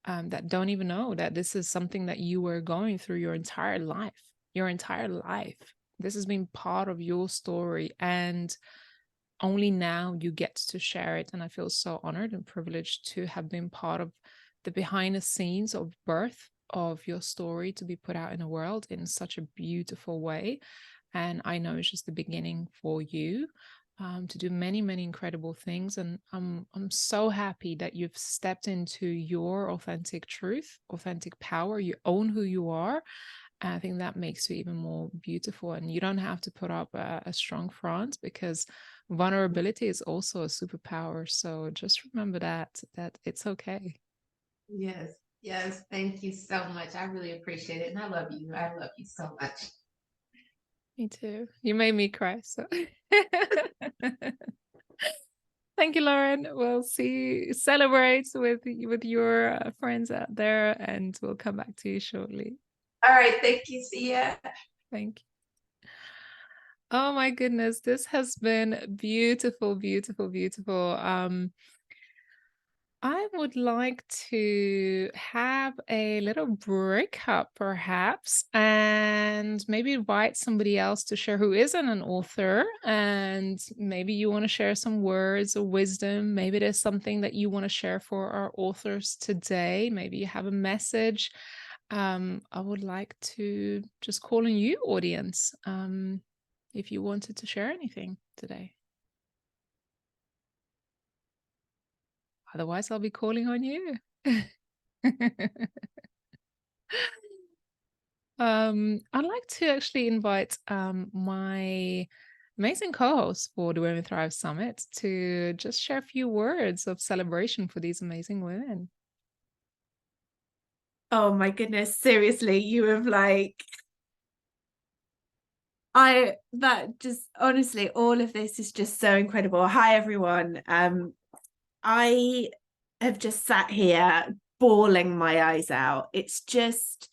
that don't even know that this is something that you were going through your entire life. Your entire life. This has been part of your story, and only now you get to share it. And I feel so honored and privileged to have been part of the behind the scenes of birth of your story to be put out in the world in such a beautiful way. And I know it's just the beginning for you to do many, many incredible things. And I'm so happy that you've stepped into your authentic truth, authentic power. You own who you are. And I think that makes you even more beautiful. And you don't have to put up a strong front, because vulnerability is also a superpower. So just remember that it's okay. Yes, yes. Thank you so much. I really appreciate it. And I love you. I love you so much. Me too. You made me cry. So thank you, Lauren. We'll celebrate with your friends out there, and we'll come back to you shortly. All right. Thank you. See ya. Thank you. Oh my goodness, this has been beautiful, beautiful, beautiful. I would like to have a little breakup perhaps, and maybe invite somebody else to share who isn't an author, and maybe you want to share some words of wisdom. Maybe there's something that you want to share for our authors today. Maybe you have a message. I would like to just call on you, audience, if you wanted to share anything today. Otherwise, I'll be calling on you. I'd like to actually invite my amazing co-host for the Women Thrive Summit to just share a few words of celebration for these amazing women. Oh my goodness, seriously, you have honestly, all of this is just so incredible. Hi everyone. I have just sat here bawling my eyes out. It's just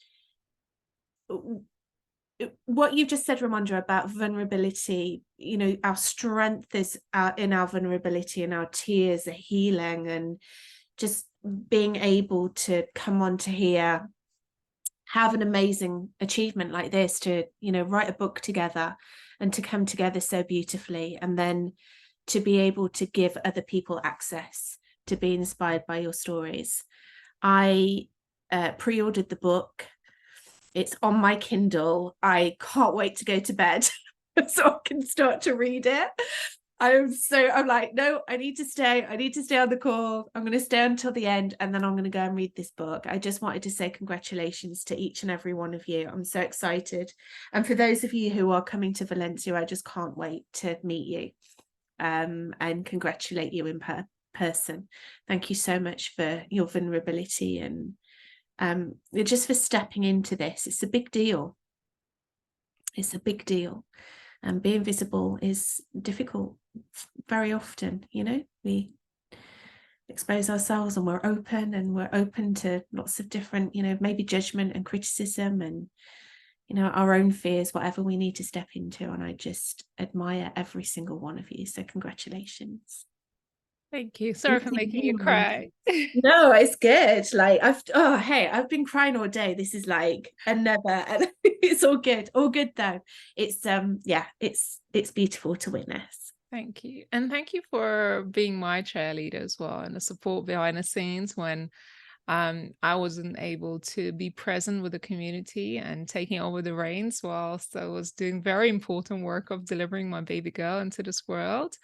what you've just said, Ramondra, about vulnerability. You know, our strength is in our vulnerability, and our tears are healing, and just being able to come on to here, have an amazing achievement like this, to, you know, write a book together and to come together so beautifully, and then to be able to give other people access to be inspired by your stories. I pre-ordered the book. It's on my Kindle. I can't wait to go to bed so I can start to read it. I'm like, no, I need to stay on the call. I'm going to stay until the end, and then I'm going to go and read this book. I just wanted to say congratulations to each and every one of you. I'm so excited. And for those of you who are coming to Valencia, I just can't wait to meet you and congratulate you in person. Thank you so much for your vulnerability, and just for stepping into this. It's a big deal. It's a big deal. And being visible is difficult very often. You know, we expose ourselves, and we're open to lots of different, you know, maybe judgment and criticism, and, you know, our own fears, whatever we need to step into. And I just admire every single one of you. So congratulations. Thank you. Sorry for making you cry. No, it's good. Like I've been crying all day. This is like another. It's all good. All good though. It's it's beautiful to witness. Thank you. And thank you for being my cheerleader as well, and the support behind the scenes when I wasn't able to be present with the community and taking over the reins whilst I was doing very important work of delivering my baby girl into this world,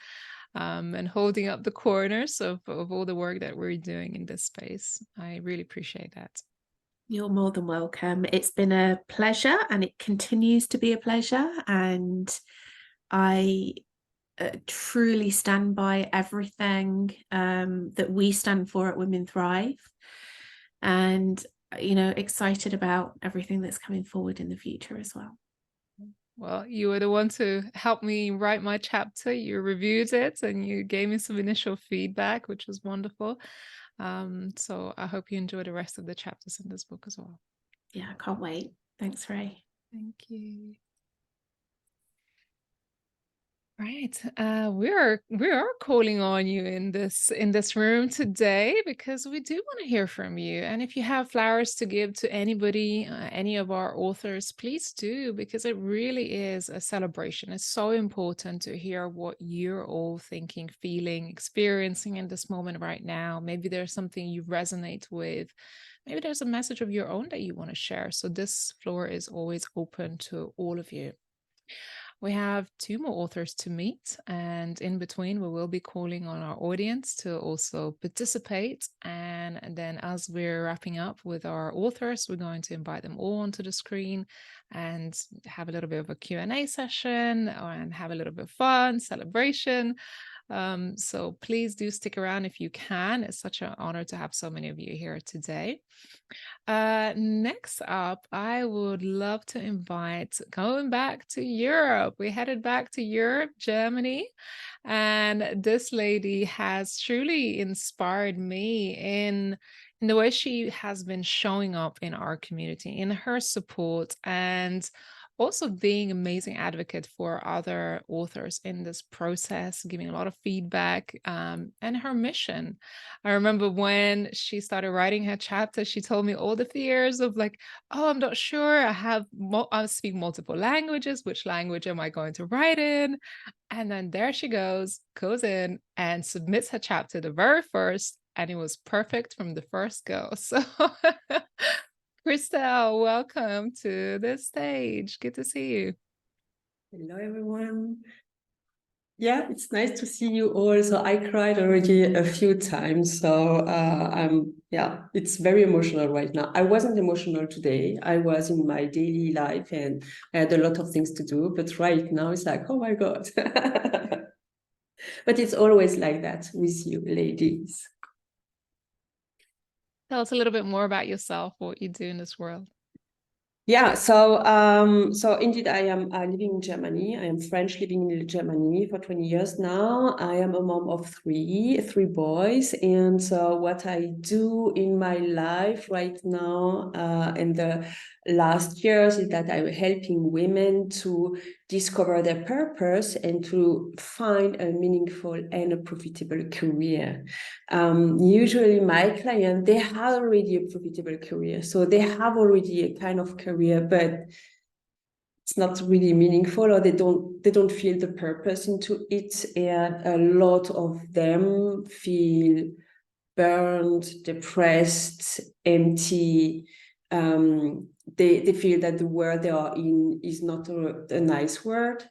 and holding up the corners of all the work that we're doing in this space. I really appreciate that. You're more than welcome. It's been a pleasure, and it continues to be a pleasure. And I truly stand by everything that we stand for at Women Thrive, and excited about everything that's coming forward in the future as well. Well, you were the one to help me write my chapter. You reviewed it and you gave me some initial feedback, which was wonderful. So I hope you enjoy the rest of the chapters in this book as well. Yeah, I can't wait. Thanks, Ray. Thank you. Right. We are calling on you in this room today because we do want to hear from you. And if you have flowers to give to anybody, any of our authors, please do, because it really is a celebration. It's so important to hear what you're all thinking, feeling, experiencing in this moment right now. Maybe there's something you resonate with. Maybe there's a message of your own that you want to share. So this floor is always open to all of you. We have 2 more authors to meet, and in between we will be calling on our audience to also participate. And then as we're wrapping up with our authors, we're going to invite them all onto the screen and have a little bit of a Q&A session and have a little bit of fun, celebration. So please do stick around if you can. It's such an honor to have so many of you here today. Next up, I would love to invite, going back to Europe. We headed back to Europe, Germany, and this lady has truly inspired me in the way she has been showing up in our community, in her support, and also being amazing advocate for other authors in this process, giving a lot of feedback, and her mission. I remember when she started writing her chapter, she told me all the fears of like, oh, I'm not sure. I speak multiple languages. Which language am I going to write in? And then there she goes in and submits her chapter the very first, and it was perfect from the first go. So Christelle, welcome to the stage. Good to see you. Hello, everyone. Yeah, it's nice to see you all. So I cried already a few times. So it's very emotional right now. I wasn't emotional today. I was in my daily life and I had a lot of things to do. But right now it's like, oh my God. But it's always like that with you, ladies. Tell us a little bit more about yourself, what you do in this world. Yeah, so indeed, I am living in Germany. I am French, living in Germany for 20 years now. I am a mom of three boys. And so what I do in my life right now in the last years is that I'm helping women to discover their purpose and to find a meaningful and a profitable career. Usually my clients, they have already a profitable career. So they have already a kind of career, but it's not really meaningful, or they don't feel the purpose into it. And a lot of them feel burned, depressed, empty. They feel that the world they are in is not a nice world.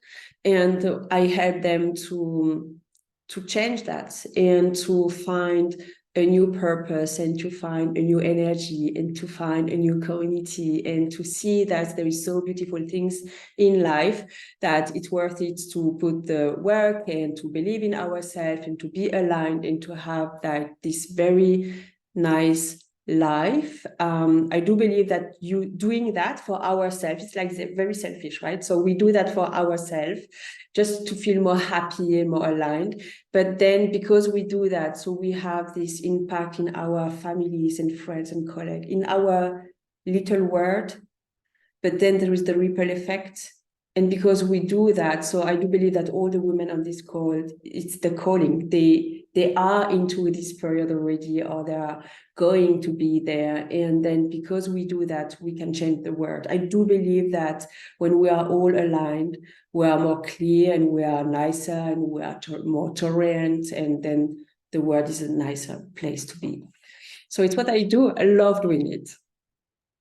And I help them to change that and to find a new purpose and to find a new energy and to find a new community and to see that there is so beautiful things in life that it's worth it to put the work and to believe in ourselves and to be aligned and to have this very nice life. I do believe that you doing that for ourselves, it's like very selfish, right? So we do that for ourselves just to feel more happy and more aligned. But then because we do that, so we have this impact in our families and friends and colleagues, in our little world, but then there is the ripple effect. And because we do that, so I do believe that all the women on this call, it's the calling. They are into this period already, or they are going to be there. And then because we do that, we can change the world. I do believe that when we are all aligned, we are more clear and we are nicer and we are more tolerant, and then the world is a nicer place to be. So it's what I do. I love doing it.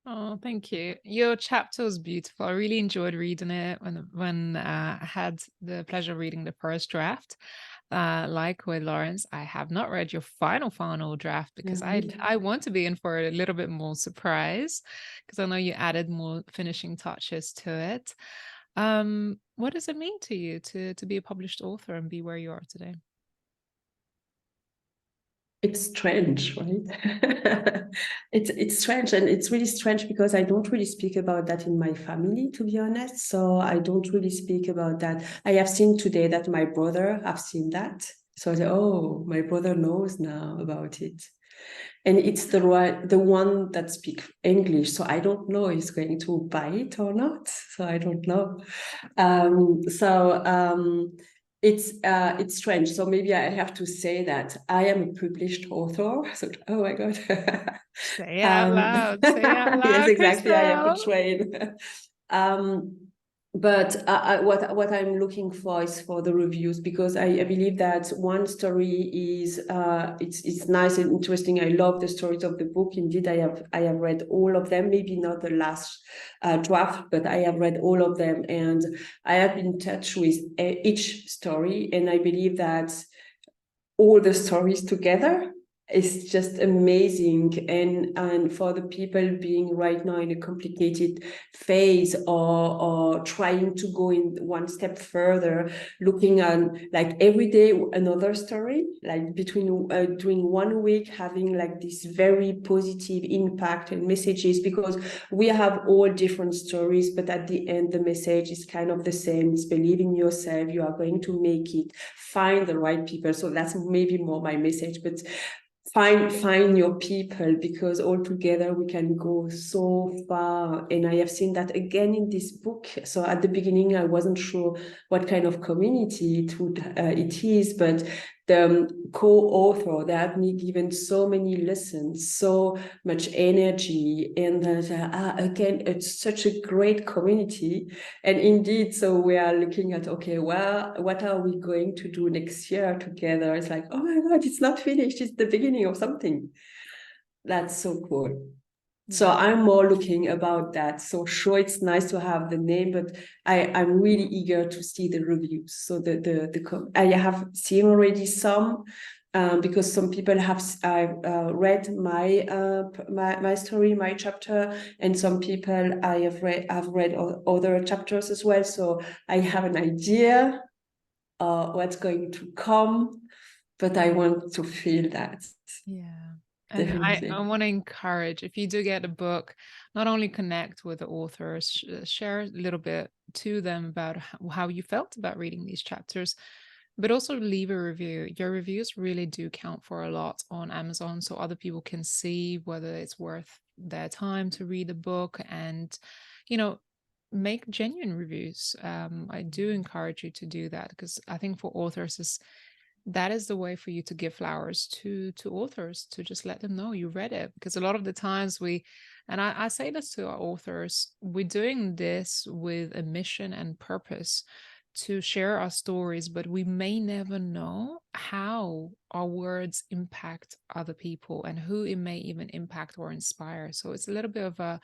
Oh, thank you. Your chapter was beautiful. I really enjoyed reading it when I had the pleasure of reading the first draft. Like with Lawrence, I have not read your final draft because I want to be in for a little bit more surprise because I know you added more finishing touches to it. What does it mean to you to be a published author and be where you are today? It's strange, right? It's strange, and it's really strange because I don't really speak about that in my family, to be honest. So I don't really speak about that. I have seen today that my brother have seen that. So I say, oh, my brother knows now about it. And it's the one that speaks English. So I don't know if he's going to buy it or not. So I don't know. It's strange. So maybe I have to say that I am a published author. So, oh my God. Say it out loud. Say it out loud. Yes, exactly. I have to Crystal. train. But what I'm looking for is for the reviews, because I believe that one story is it's nice and interesting. I love the stories of the book. Indeed, I have read all of them. Maybe not the last draft, but I have read all of them, and I have been in touch with each story. And I believe that all the stories together is just amazing. And for the people being right now in a complicated phase or trying to go in one step further, looking at like every day another story, like during 1 week having like this very positive impact and messages, because we have all different stories, but at the end the message is kind of the same. It's believe in yourself, you are going to make it, find the right people. So that's maybe more my message, but find your people, because all together we can go so far. And I have seen that again in this book. So at the beginning I wasn't sure what kind of community it is, but the co-author, they have me given so many lessons, so much energy, and that again, it's such a great community. And indeed, so we are looking at, okay, well, what are we going to do next year together? It's like, oh my God, it's not finished, it's the beginning of something. That's so cool. So I'm more looking about that. So sure, it's nice to have the name, but I'm really eager to see the reviews. So I have seen already some, because some people have read my story, my chapter, and some people I have read other chapters as well. So I have an idea what's going to come, but I want to feel that. Yeah. And I want to encourage, if you do get a book, not only connect with the authors, share a little bit to them about how you felt about reading these chapters, but also leave a review. Your reviews really do count for a lot on Amazon, so other people can see whether it's worth their time to read the book, and, make genuine reviews. I do encourage you to do that, because I think for authors, that is the way for you to give flowers to authors, to just let them know you read it. Because a lot of the times and I say this to our authors, we're doing this with a mission and purpose to share our stories, but we may never know how our words impact other people and who it may even impact or inspire. So it's a little bit of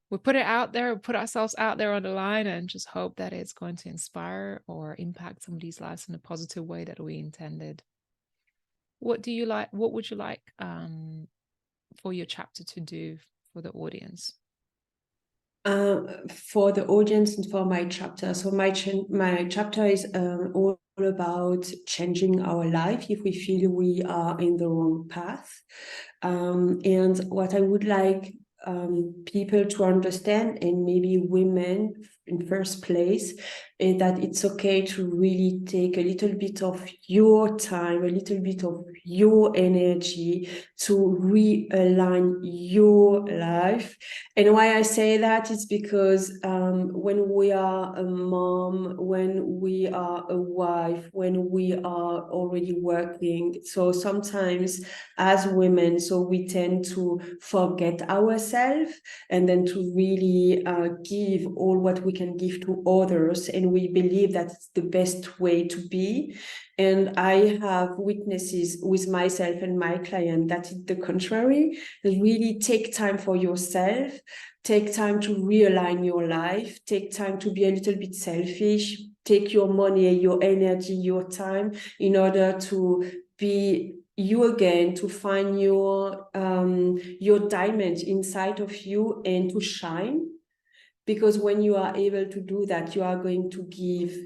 we put it out there, put ourselves out there on the line, and just hope that it's going to inspire or impact somebody's lives in a positive way that we intended. What would you like for your chapter to do for the audience? For the audience and for my chapter. So my chapter is all about changing our life if we feel we are in the wrong path. And what I would like people to understand, and maybe women in first place, is that it's okay to really take a little bit of your time, a little bit of your energy to realign your life. And why I say that is because when we are a mom, when we are a wife, when we are already working, so sometimes as women, so we tend to forget ourselves, and then to really give all what we can give to others, and we believe that's the best way to be. And I have witnesses with myself and my client that is the contrary. Really take time for yourself, take time to realign your life, take time to be a little bit selfish, take your money, your energy, your time in order to be you again, to find your diamond inside of you and to shine. Because when you are able to do that, you are going to give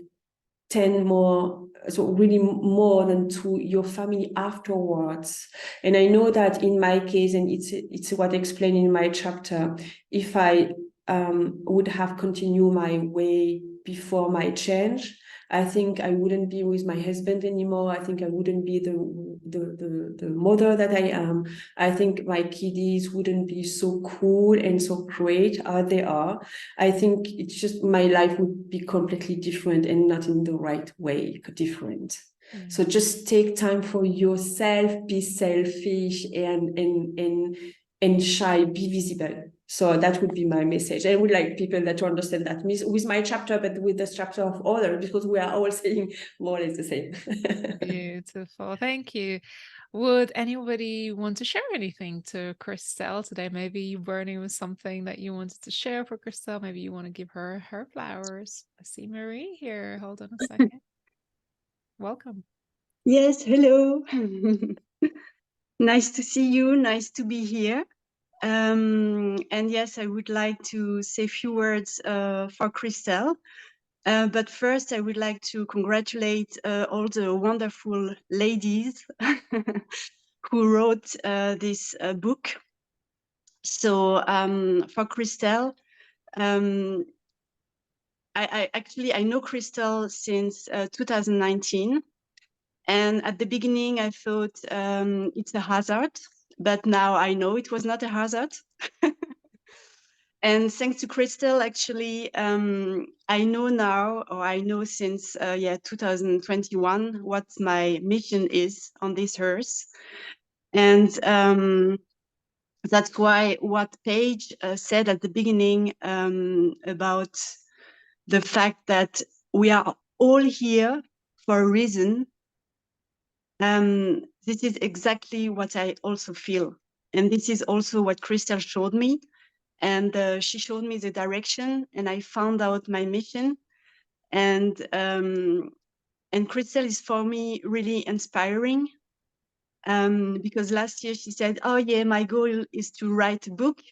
10 more, so really more than to your family afterwards. And I know that in my case, and it's what I explained in my chapter, if I would have continued my way before my change, I think I wouldn't be with my husband anymore. I think I wouldn't be the mother that I am. I think my kiddies wouldn't be so cool and so great as they are. I think it's just my life would be completely different and not in the right way, different. So just take time for yourself, be selfish and shy, be visible. So that would be my message. I would like people that to understand that with my chapter, but with the chapter of others, because we are all saying more or less the same. Beautiful. Thank you. Would anybody want to share anything to Christelle today? Maybe you're burning with something that you wanted to share for Christelle. Maybe you want to give her her flowers. I see Marie here. Hold on a second. Welcome. Yes, hello. Nice to see you. Nice to be here. And yes, I would like to say a few words for Christelle. But first, I would like to congratulate all the wonderful ladies who wrote this book. So for Christelle, I know Christelle since 2019. And at the beginning, I thought it's a hazard, but now I know it was not a hazard. And thanks to Christelle, actually, I know now, or I know since 2021, what my mission is on this earth. And that's why what Paige said at the beginning about the fact that we are all here for a reason. This is exactly what I also feel. And this is also what Christelle showed me. And she showed me the direction, and I found out my mission. And Christelle is for me really inspiring, because last year she said, "Oh yeah, my goal is to write a book,"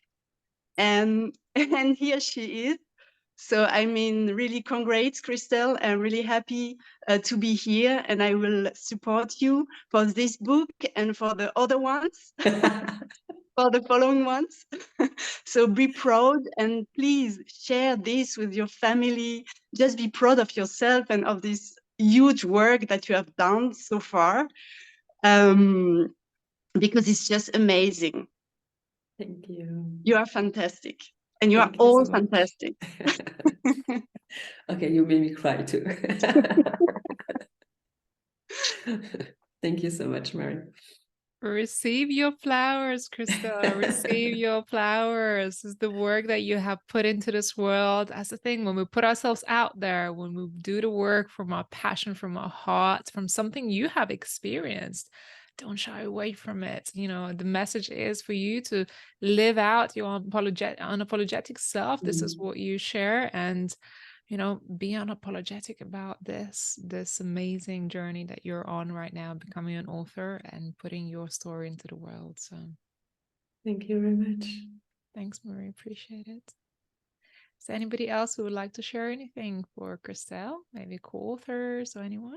and here she is. So I mean, really congrats, Christelle. I'm really happy to be here, and I will support you for this book and for the other ones, for the following ones. So be proud, and please share this with your family. Just be proud of yourself and of this huge work that you have done so far, because it's just amazing. Thank you. You are fantastic. And you Thank are you all so much. fantastic. Okay, you made me cry too. Thank you so much, Mary. Receive your flowers, Christelle. Receive your flowers. This is the work that you have put into this world. That's the thing. When we put ourselves out there, when we do the work from our passion, from our heart, from something you have experienced, don't shy away from it. You know, the message is for you to live out your unapologetic self. This is what you share. And you know, be unapologetic about this amazing journey that you're on right now, becoming an author and putting your story into the world. So thank you very much. Thanks, Marie. Appreciate it. Is there anybody else who would like to share anything for Christelle? Maybe co-authors or anyone?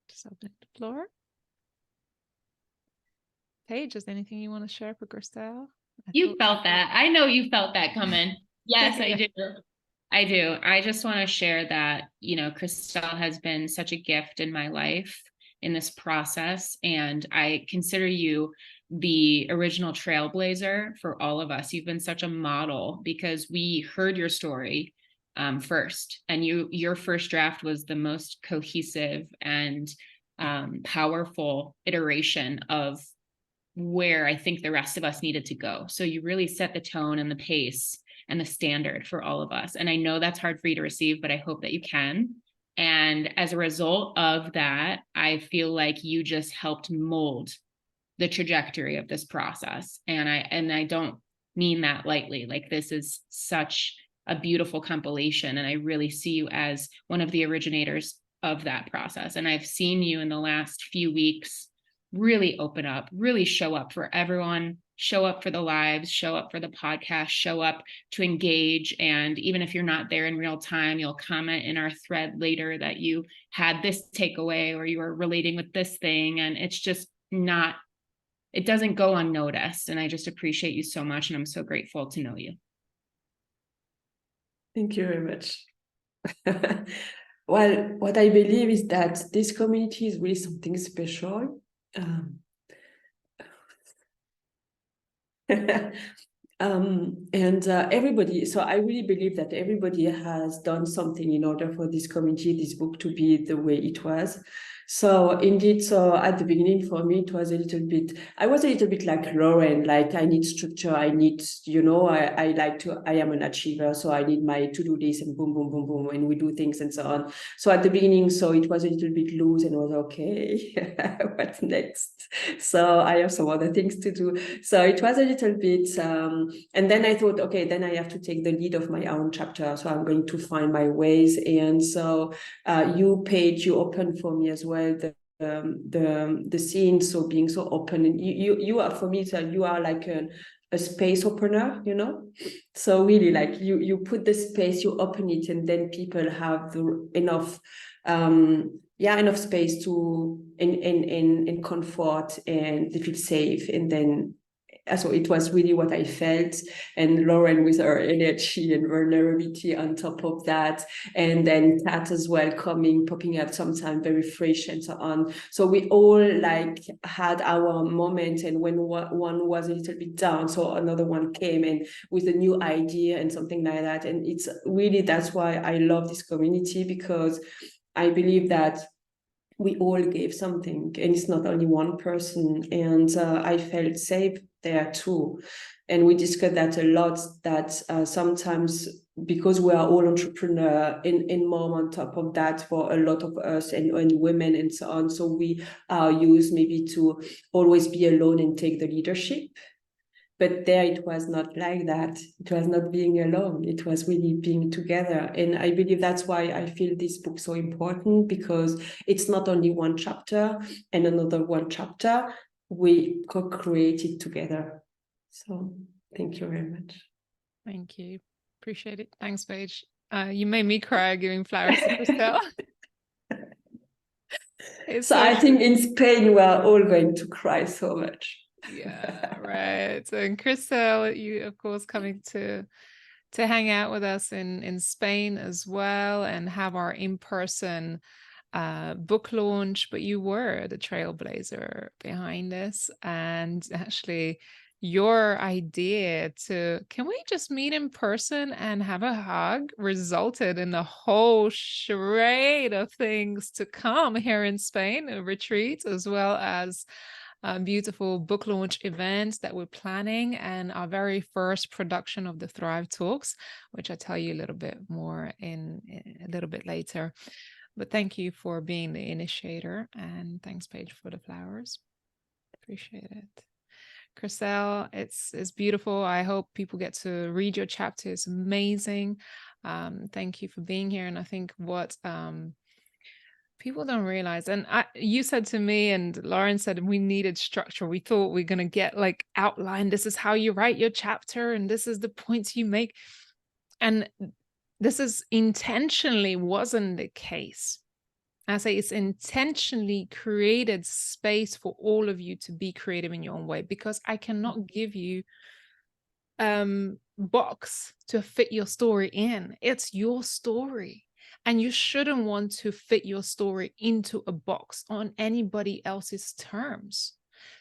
Just opening the floor. Paige, is there anything you want to share for Christelle? You felt that. I know you felt that coming. Yes, I do. I do. I just want to share that, you know, Christelle has been such a gift in my life in this process. And I consider you the original trailblazer for all of us. You've been such a model because we heard your story first, and your first draft was the most cohesive and powerful iteration of where I think the rest of us needed to go. So you really set the tone and the pace and the standard for all of us. And I know that's hard for you to receive, but I hope that you can. And as a result of that, I feel like you just helped mold the trajectory of this process. And I don't mean that lightly. Like, this is such a beautiful compilation, and I really see you as one of the originators of that process. And I've seen you in the last few weeks really open up, really show up for everyone, show up for the lives, show up for the podcast, show up to engage. And even if you're not there in real time, you'll comment in our thread later that you had this takeaway or you were relating with this thing. And it's just not, it doesn't go unnoticed. And I just appreciate you so much. And I'm so grateful to know you. Thank you very much. Well, what I believe is that this community is really something special. Everybody, so I really believe that everybody has done something in order for this community, this book, to be the way it was. So indeed, so at the beginning for me, it was a little bit, I was a little bit like Lauren, like I need structure, I need, I am an achiever, so I need my to-do list and boom, boom, boom, boom, and we do things and so on. So at the beginning, so it was a little bit loose and I was okay, what's next? So I have some other things to do. So it was a little bit, and then I thought, okay, then I have to take the lead of my own chapter. So I'm going to find my ways. And so you opened for me as well the scene, so being so open, and you are, for me, so you are like a space opener, so really like you put the space, you open it, and then people have enough space to and comfort, and they feel safe. And then so it was really what I felt, and Lauren with her energy and vulnerability on top of that, and then Kat as well popping up sometimes very fresh and so on. So we all like had our moment, and when one was a little bit down, so another one came and with a new idea and something like that. And it's really, that's why I love this community, because I believe that we all gave something, and it's not only one person. And I felt safe there too. And we discussed that a lot, that sometimes, because we are all entrepreneurs, and mom on top of that for a lot of us, and women and so on, so we are used maybe to always be alone and take the leadership. But there it was not like that. It was not being alone. It was really being together. And I believe that's why I feel this book so important, because it's not only one chapter and another one chapter. We co-create it together. So thank you very much. Thank you. Appreciate it. Thanks, Paige. You made me cry giving flowers to Christelle. So I think in Spain, we are all going to cry so much. Yeah, right. So, and Christelle, you of course coming to hang out with us in Spain as well, and have our in-person book launch. But you were the trailblazer behind this, and actually your idea to, can we just meet in person and have a hug, resulted in a whole charade of things to come here in Spain, a retreat, as well as beautiful book launch events that we're planning, and our very first production of the Thrive Talks, which I'll tell you a little bit more in a little bit later. But thank you for being the initiator, and thanks, Paige, for the flowers. Appreciate it. Christelle, it's beautiful. I hope people get to read your chapter. It's amazing. Thank you for being here. And I think what people don't realize, and you said to me, and Lauren said, we needed structure. We thought we're going to get like outline. This is how you write your chapter, and this is the points you make. And this is intentionally wasn't the case. I say it's intentionally created space for all of you to be creative in your own way, because I cannot give you box to fit your story in. It's your story. And you shouldn't want to fit your story into a box on anybody else's terms.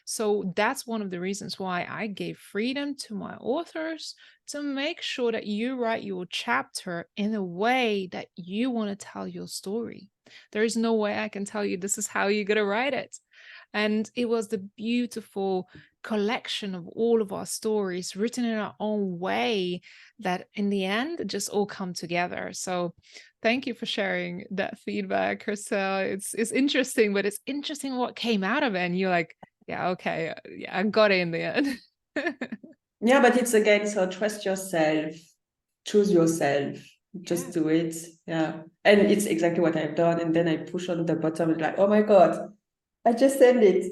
So that's one of the reasons why I gave freedom to my authors to make sure that you write your chapter in a way that you want to tell your story. There is no way I can tell you this is how you're going to write it. And it was the beautiful collection of all of our stories written in our own way that in the end just all come together. So thank you for sharing that feedback, Chriselle. It's interesting, but it's interesting what came out of it. And you're like, yeah, okay, yeah, I got it in the end. Yeah, but it's again, so trust yourself, choose yourself, just do it. Yeah. And it's exactly what I've done. And then I push on the bottom and like, oh my God, I just sent it.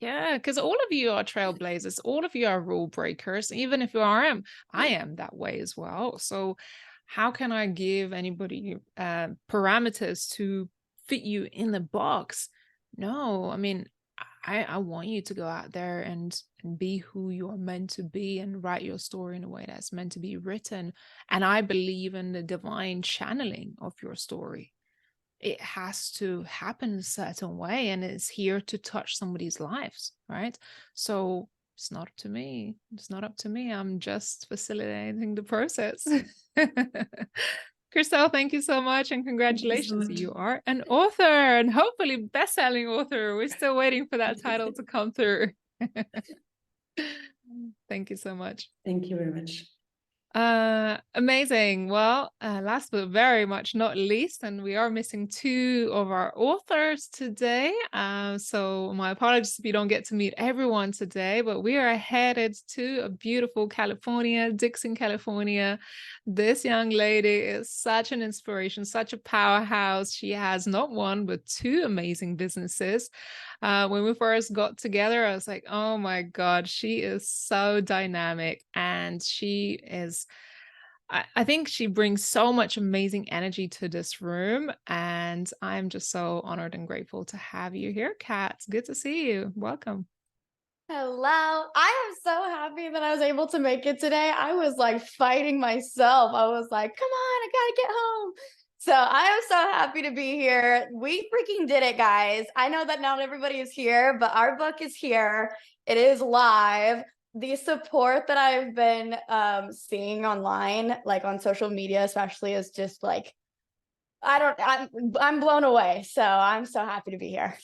Yeah, because all of you are trailblazers, all of you are rule breakers. Even if I am that way as well. So how can I give anybody parameters to fit you in the box? No, I mean, I want you to go out there and be who you are meant to be and write your story in a way that's meant to be written. And I believe in the divine channeling of your story. It has to happen a certain way, and it's here to touch somebody's lives, right? So it's not up to me. It's not up to me. I'm just facilitating the process. Chriselle, thank you so much, and congratulations. You are an author, and hopefully best-selling author. We're still waiting for that title to come through. Thank you so much. Thank you very much. Amazing. Well, last but very much not least, and we are missing two of our authors today. So my apologies if you don't get to meet everyone today, but we are headed to a beautiful California, Dixon, California. This young lady is such an inspiration, such a powerhouse. She has not one, but two amazing businesses. When we first got together, I was like, oh my God, she is so dynamic, and she is, I think she brings so much amazing energy to this room, and I'm just so honored and grateful to have you here, Kat. Good to see you. Welcome. Hello. I am so happy that I was able to make it today. I was like fighting myself. I was like, come on, I gotta get home. So I am so happy to be here. We freaking did it, guys. I know that not everybody is here, but our book is here. It is live. The support that I've been seeing online, like on social media especially, is just like, I'm blown away. So I'm so happy to be here.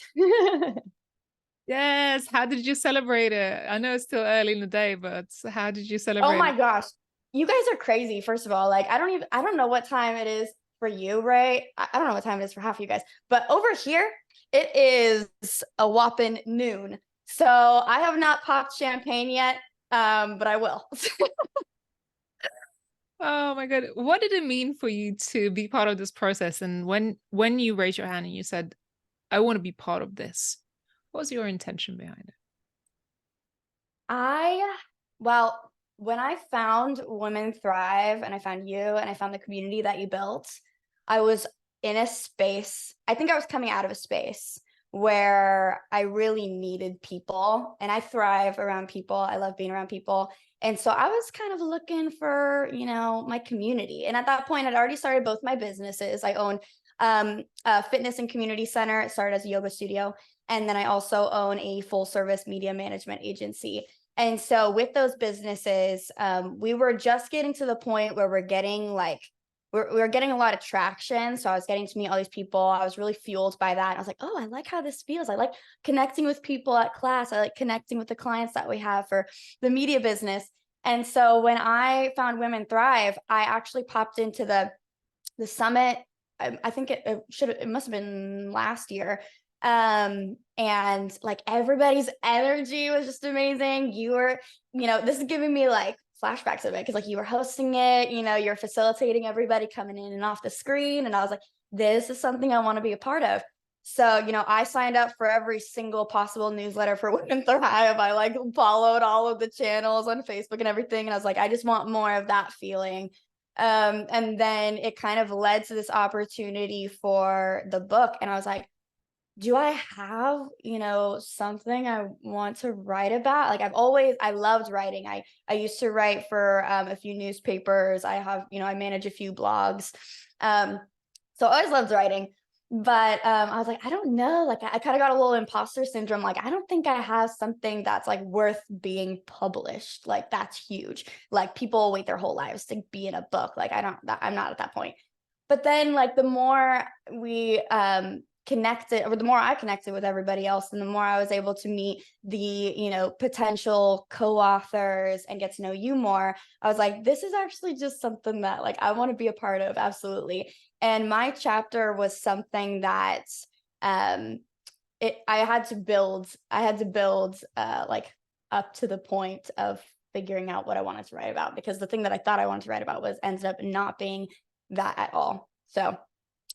Yes. How did you celebrate it? I know it's still early in the day, but how did you celebrate Oh my it? gosh. You guys are crazy. First of all, like I don't know what time it is for you, right? I don't know what time it is for half of you guys, but over here it is a whopping noon. So I have not popped champagne yet, but I will. Oh my God. What did it mean for you to be part of this process? And when you raised your hand and you said, I want to be part of this, what was your intention behind it? Well, when I found Women Thrive and I found you and I found the community that you built, I was in a space, I think I was coming out of a space where I really needed people, and I thrive around people. I love being around people. And so I was kind of looking for, my community. And at that point, I'd already started both my businesses. I own a fitness and community center. It started as a yoga studio. And then I also own a full service media management agency. And so with those businesses, we were just getting to the point where we're getting we're getting a lot of traction. So I was getting to meet all these people. I was really fueled by that. I was like, oh, I like how this feels. I like connecting with people at class. I like connecting with the clients that we have for the media business. And so when I found Women Thrive, I actually popped into the summit. I think it must have been last year. And like everybody's energy was just amazing. You were, this is giving me like flashbacks of it, because like you were hosting it, you're facilitating everybody coming in and off the screen, and I was like, this is something I want to be a part of. So I signed up for every single possible newsletter for Women Thrive. I like followed all of the channels on Facebook and everything, and I was like, I just want more of that feeling. And then it kind of led to this opportunity for the book, and I was like, do I have, something I want to write about? Like I loved writing. I used to write for a few newspapers. I have, I manage a few blogs. So I always loved writing, but I was like, I don't know. Like I kind of got a little imposter syndrome. Like, I don't think I have something that's like worth being published. Like that's huge. Like people wait their whole lives to be in a book. Like I'm not at that point. But then like the more we connected, or the more I connected with everybody else, and the more I was able to meet the, you know, potential co-authors and get to know you more, I was like, this is actually just something that like I want to be a part of. Absolutely. And my chapter was something that I had to build like up to the point of figuring out what I wanted to write about, because the thing that I thought I wanted to write about was ended up not being that at all. So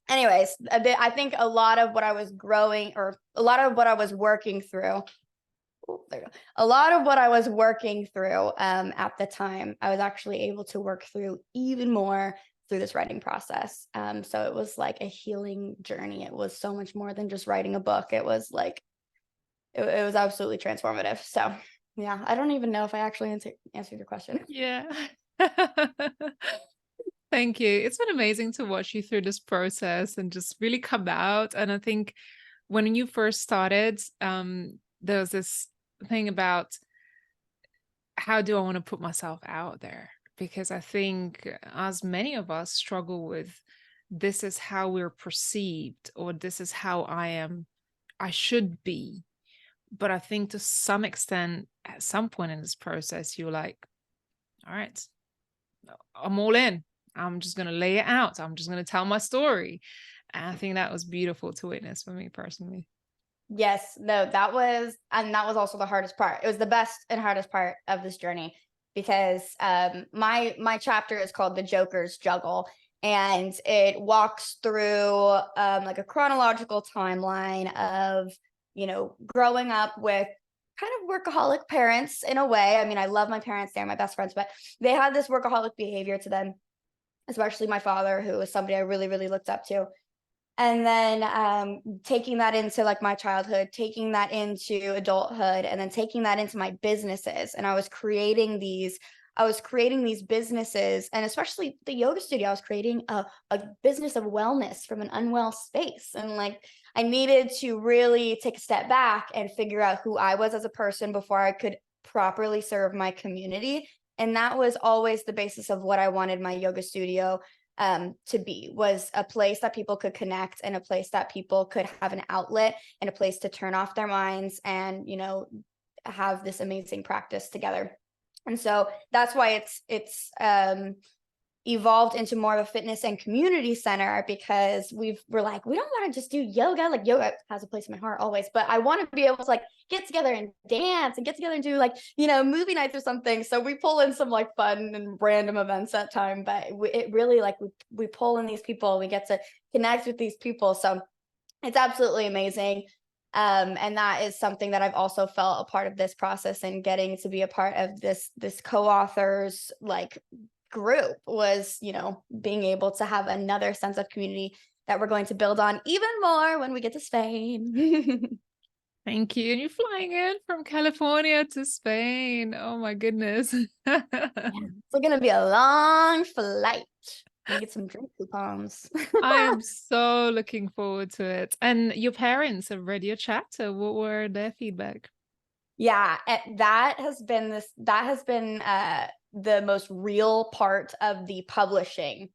anyways, I think a lot of what I was growing, or a lot of what I was working through, a lot of what I was working through at the time, I was actually able to work through even more through this writing process. So it was like a healing journey. It was so much more than just writing a book. It was like, it was absolutely transformative. So yeah, I don't even know if I actually answered your question. Yeah. Thank you. It's been amazing to watch you through this process and just really come out. And I think when you first started, there was this thing about, how do I want to put myself out there? Because I think as many of us struggle with, this is how we're perceived, or this is how I should be. But I think to some extent, at some point in this process, you're like, all right, I'm all in. I'm just going to lay it out. I'm just going to tell my story. And I think that was beautiful to witness for me personally. Yes, no, that was also the hardest part. It was the best and hardest part of this journey, because my chapter is called The Joker's Juggle, and it walks through like a chronological timeline of, you know, growing up with kind of workaholic parents in a way. I mean, I love my parents, they're my best friends, but they had this workaholic behavior to them, especially my father, who was somebody I really, really looked up to. And then taking that into like my childhood, taking that into adulthood, and then taking that into my businesses. And I was creating these businesses, and especially the yoga studio, I was creating a business of wellness from an unwell space. And like, I needed to really take a step back and figure out who I was as a person before I could properly serve my community. And that was always the basis of what I wanted my yoga studio to be, was a place that people could connect, and a place that people could have an outlet, and a place to turn off their minds and, you know, have this amazing practice together. And so that's why it's evolved into more of a fitness and community center, because we're like, we don't want to just do yoga. Like, yoga has a place in my heart always, but I want to be able to like get together and dance and get together and do like, you know, movie nights or something. So we pull in some like fun and random events at time, but it really like we pull in these people, we get to connect with these people. So it's absolutely amazing. And that is something that I've also felt a part of this process, and getting to be a part of this co-authors like group was, you know, being able to have another sense of community that we're going to build on even more when we get to Spain. Thank you. And you're flying in from California to Spain. Oh my goodness. Yeah, it's going to be a long flight. And get some drink coupons. I am so looking forward to it. And your parents have read your chapter. What were their feedback? Yeah, that has been the most real part of the publishing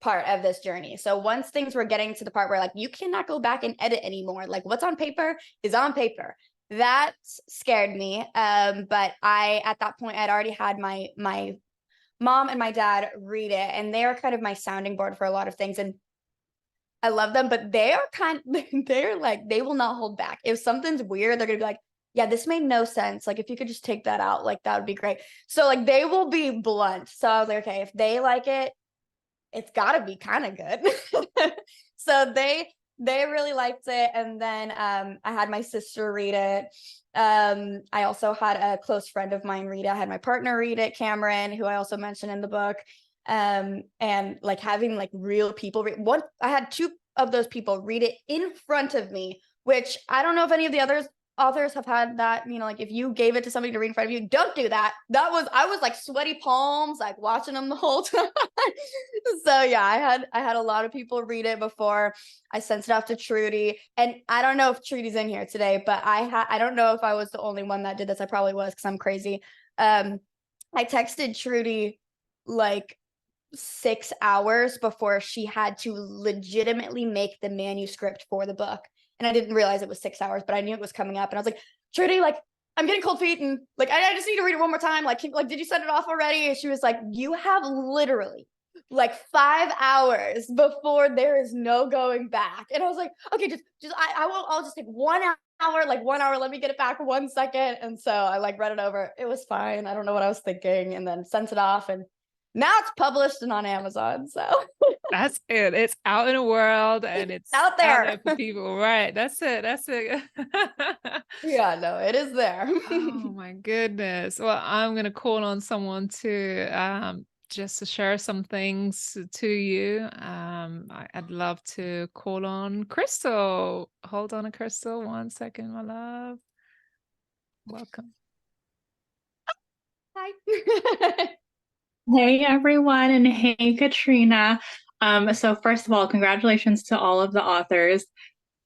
part of this journey. So once things were getting to the part where like, you cannot go back and edit anymore, like what's on paper is on paper, that scared me. But at that point, I'd already had my mom and my dad read it, and they are kind of my sounding board for a lot of things. And I love them, but they're like, they will not hold back. If something's weird, they're going to be like, yeah, this made no sense. Like, if you could just take that out, like, that would be great. So like, they will be blunt. So I was like, okay, if they like it, it's gotta be kind of good. So they really liked it. And then I had my sister read it. I also had a close friend of mine read it. I had my partner read it, Cameron, who I also mentioned in the book. And like having like real people read one, I had two of those people read it in front of me, which I don't know if any of the other authors have had that, you know, like if you gave it to somebody to read in front of you, don't do that. I was like sweaty palms, like watching them the whole time. So yeah, I had a lot of people read it before I sent it off to Trudy. And I don't know if Trudy's in here today, but I don't know if I was the only one that did this. I probably was, because I'm crazy. I texted Trudy like 6 hours before she had to legitimately make the manuscript for the book. And I didn't realize it was 6 hours, but I knew it was coming up. And I was like, Trudy, like, I'm getting cold feet, and like, I just need to read it one more time. Like, did you send it off already? And she was like, you have literally like 5 hours before there is no going back. And I was like, okay, I'll just take 1 hour, like 1 hour, let me get it back 1 second. And so I like read it over. It was fine. I don't know what I was thinking, and then sent it off, and now it's published and on Amazon. So That's it. It's out in the world and it's out there for people. Right. That's it. That's it. Yeah, no, it is there. Oh my goodness. Well, I'm gonna call on someone to just to share some things to you. I'd love to call on Crystal. Hold on, Crystal. 1 second, my love. Welcome. Hi. Hey everyone, and hey Katrina. So first of all, congratulations to all of the authors.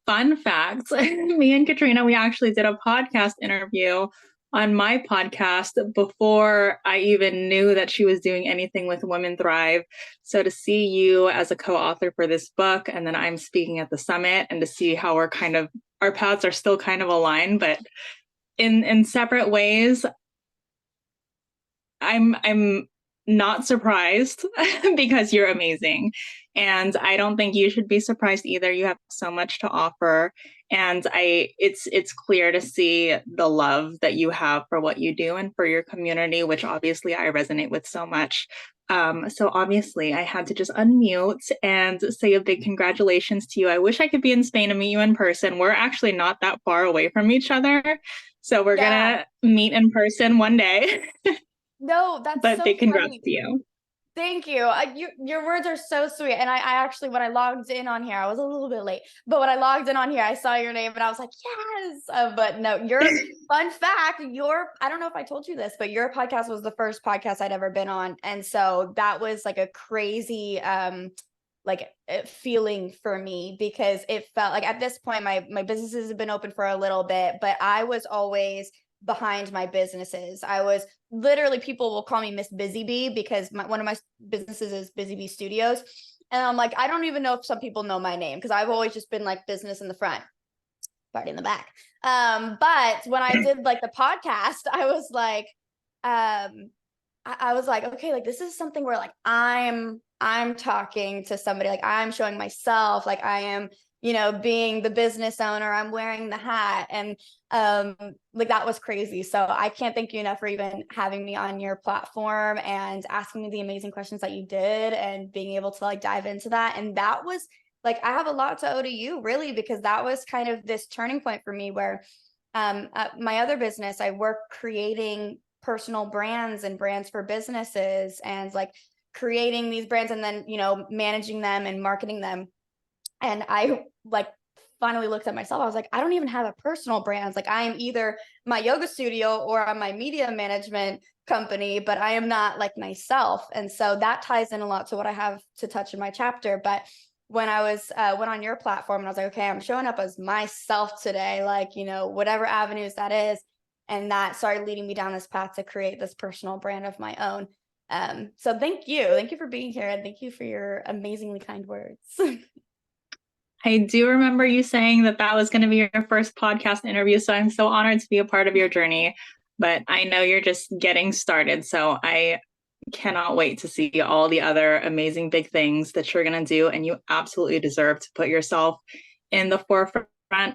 Fun fact, me and Katrina, we actually did a podcast interview on my podcast before I even knew that she was doing anything with Women Thrive. So to see you as a co-author for this book, and then I'm speaking at the summit, and to see how our paths are still kind of aligned, but in separate ways, I'm not surprised because you're amazing. And I don't think you should be surprised either. You have so much to offer. And it's clear to see the love that you have for what you do and for your community, which obviously I resonate with so much. So obviously I had to just unmute and say a big congratulations to you. I wish I could be in Spain to meet you in person. We're actually not that far away from each other. So we're gonna meet in person one day. No, that's But so big congrats funny. to you. Thank you. Your words are so sweet. And I actually, when I logged in on here, I was a little bit late, but when I logged in on here, I saw your name and I was like, yes. But no, fun fact, I don't know if I told you this, but your podcast was the first podcast I'd ever been on. And so that was like a crazy, feeling for me, because it felt like at this point, my businesses have been open for a little bit, but I was always behind my businesses. I was literally, people will call me Miss Busy Bee because one of my businesses is Busy Bee Studios. And I'm like, I don't even know if some people know my name, because I've always just been like business in the front, party in the back. But when I did like the podcast, I was like, I was like, okay, like this is something where like I'm talking to somebody, like I'm showing myself, like I am, being the business owner, I'm wearing the hat, and like that was crazy. So I can't thank you enough for even having me on your platform and asking me the amazing questions that you did and being able to like dive into that. And that was like, I have a lot to owe to you, really, because that was kind of this turning point for me where my other business, I work creating personal brands and brands for businesses, and like creating these brands and then, managing them and marketing them. And I like finally looked at myself. I was like, I don't even have a personal brand. Like I am either my yoga studio or I'm my media management company, but I am not like myself. And so that ties in a lot to what I have to touch in my chapter. But when I was went on your platform and I was like, okay, I'm showing up as myself today, like, whatever avenues that is. And that started leading me down this path to create this personal brand of my own. So thank you for being here, and thank you for your amazingly kind words. I do remember you saying that was going to be your first podcast interview, so I'm so honored to be a part of your journey. But I know you're just getting started, so I cannot wait to see all the other amazing big things that you're going to do, and you absolutely deserve to put yourself in the forefront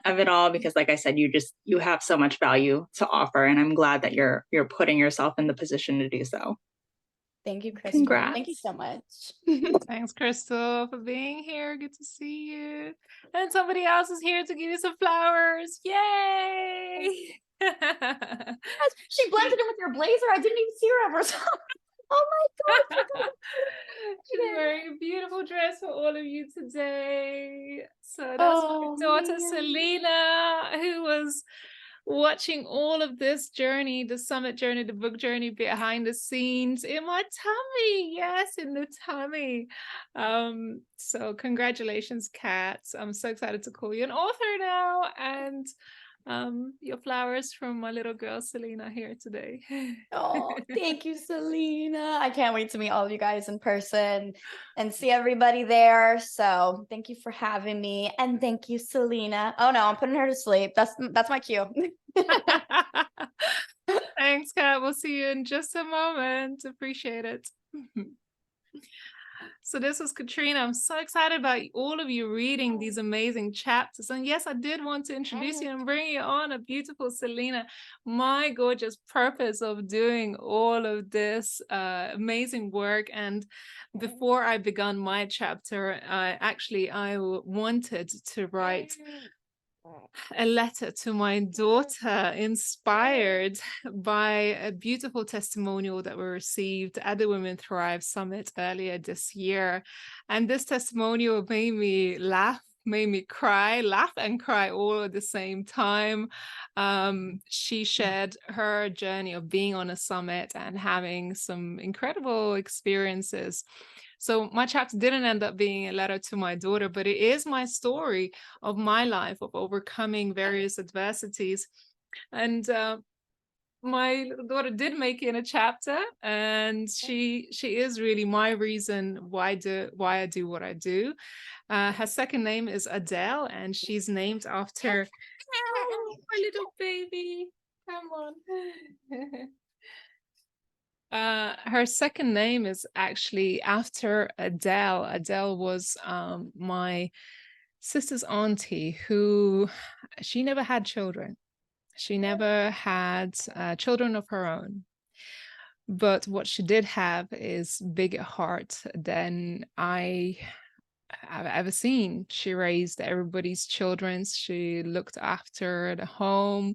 of it all, because like I said, you have so much value to offer, and I'm glad that you're putting yourself in the position to do so. Thank you, Crystal. Congrats. Thank you so much. Thanks, Crystal, for being here. Good to see you. And somebody else is here to give you some flowers. Yay! She blended in with your blazer. I didn't even see her ever. Oh my God. She's wearing a beautiful dress for all of you today. So that's my daughter, Selena, who was watching all of this journey, the summit journey, the book journey behind the scenes in my tummy. Yes, in the tummy. So congratulations, Kat. I'm so excited to call you an author now. And your flowers from my little girl Selena here today. Oh, thank you, Selena. I can't wait to meet all of you guys in person and see everybody there. So thank you for having me. And thank you, Selena. Oh no, I'm putting her to sleep. That's my cue. Thanks, Kat. We'll see you in just a moment. Appreciate it. So this was Katrina. I'm so excited about all of you reading these amazing chapters. And yes, I did want to introduce you and bring you on a beautiful Selena. My gorgeous purpose of doing all of this amazing work. And before I began my chapter, I wanted to write a letter to my daughter, inspired by a beautiful testimonial that we received at the Women Thrive Summit earlier this year. And this testimonial made me laugh, made me cry, laugh and cry all at the same time. She shared her journey of being on a summit and having some incredible experiences. So my chapter didn't end up being a letter to my daughter, but it is my story of my life, of overcoming various adversities. And my little daughter did make it in a chapter, and she is really my reason why I do what I do. Her second name is Adele, and she's named after my little baby. Come on. Her second name is actually after Adele. Adele was my sister's auntie who, she never had children. She never had children of her own. But what she did have is bigger heart than I've ever seen. She raised everybody's children. She looked after the home.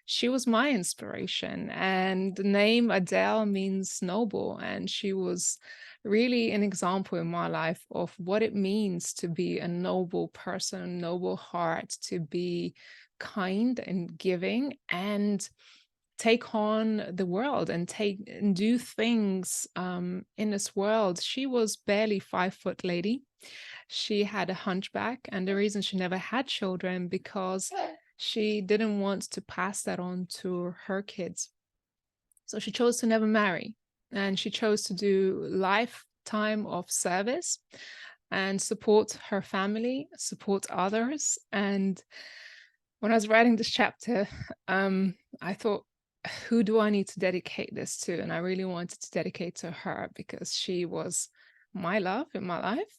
She was my inspiration, and the name Adele means noble, and she was really an example in my life of what it means to be a noble person, noble heart, to be kind and giving and take on the world and do things in this world. She was barely 5-foot lady. She had a hunchback, and the reason she never had children because she didn't want to pass that on to her kids. So she chose to never marry, and she chose to do lifetime of service and support her family, support others. And when I was writing this chapter, I thought, who do I need to dedicate this to? And I really wanted to dedicate to her because she was my love in my life.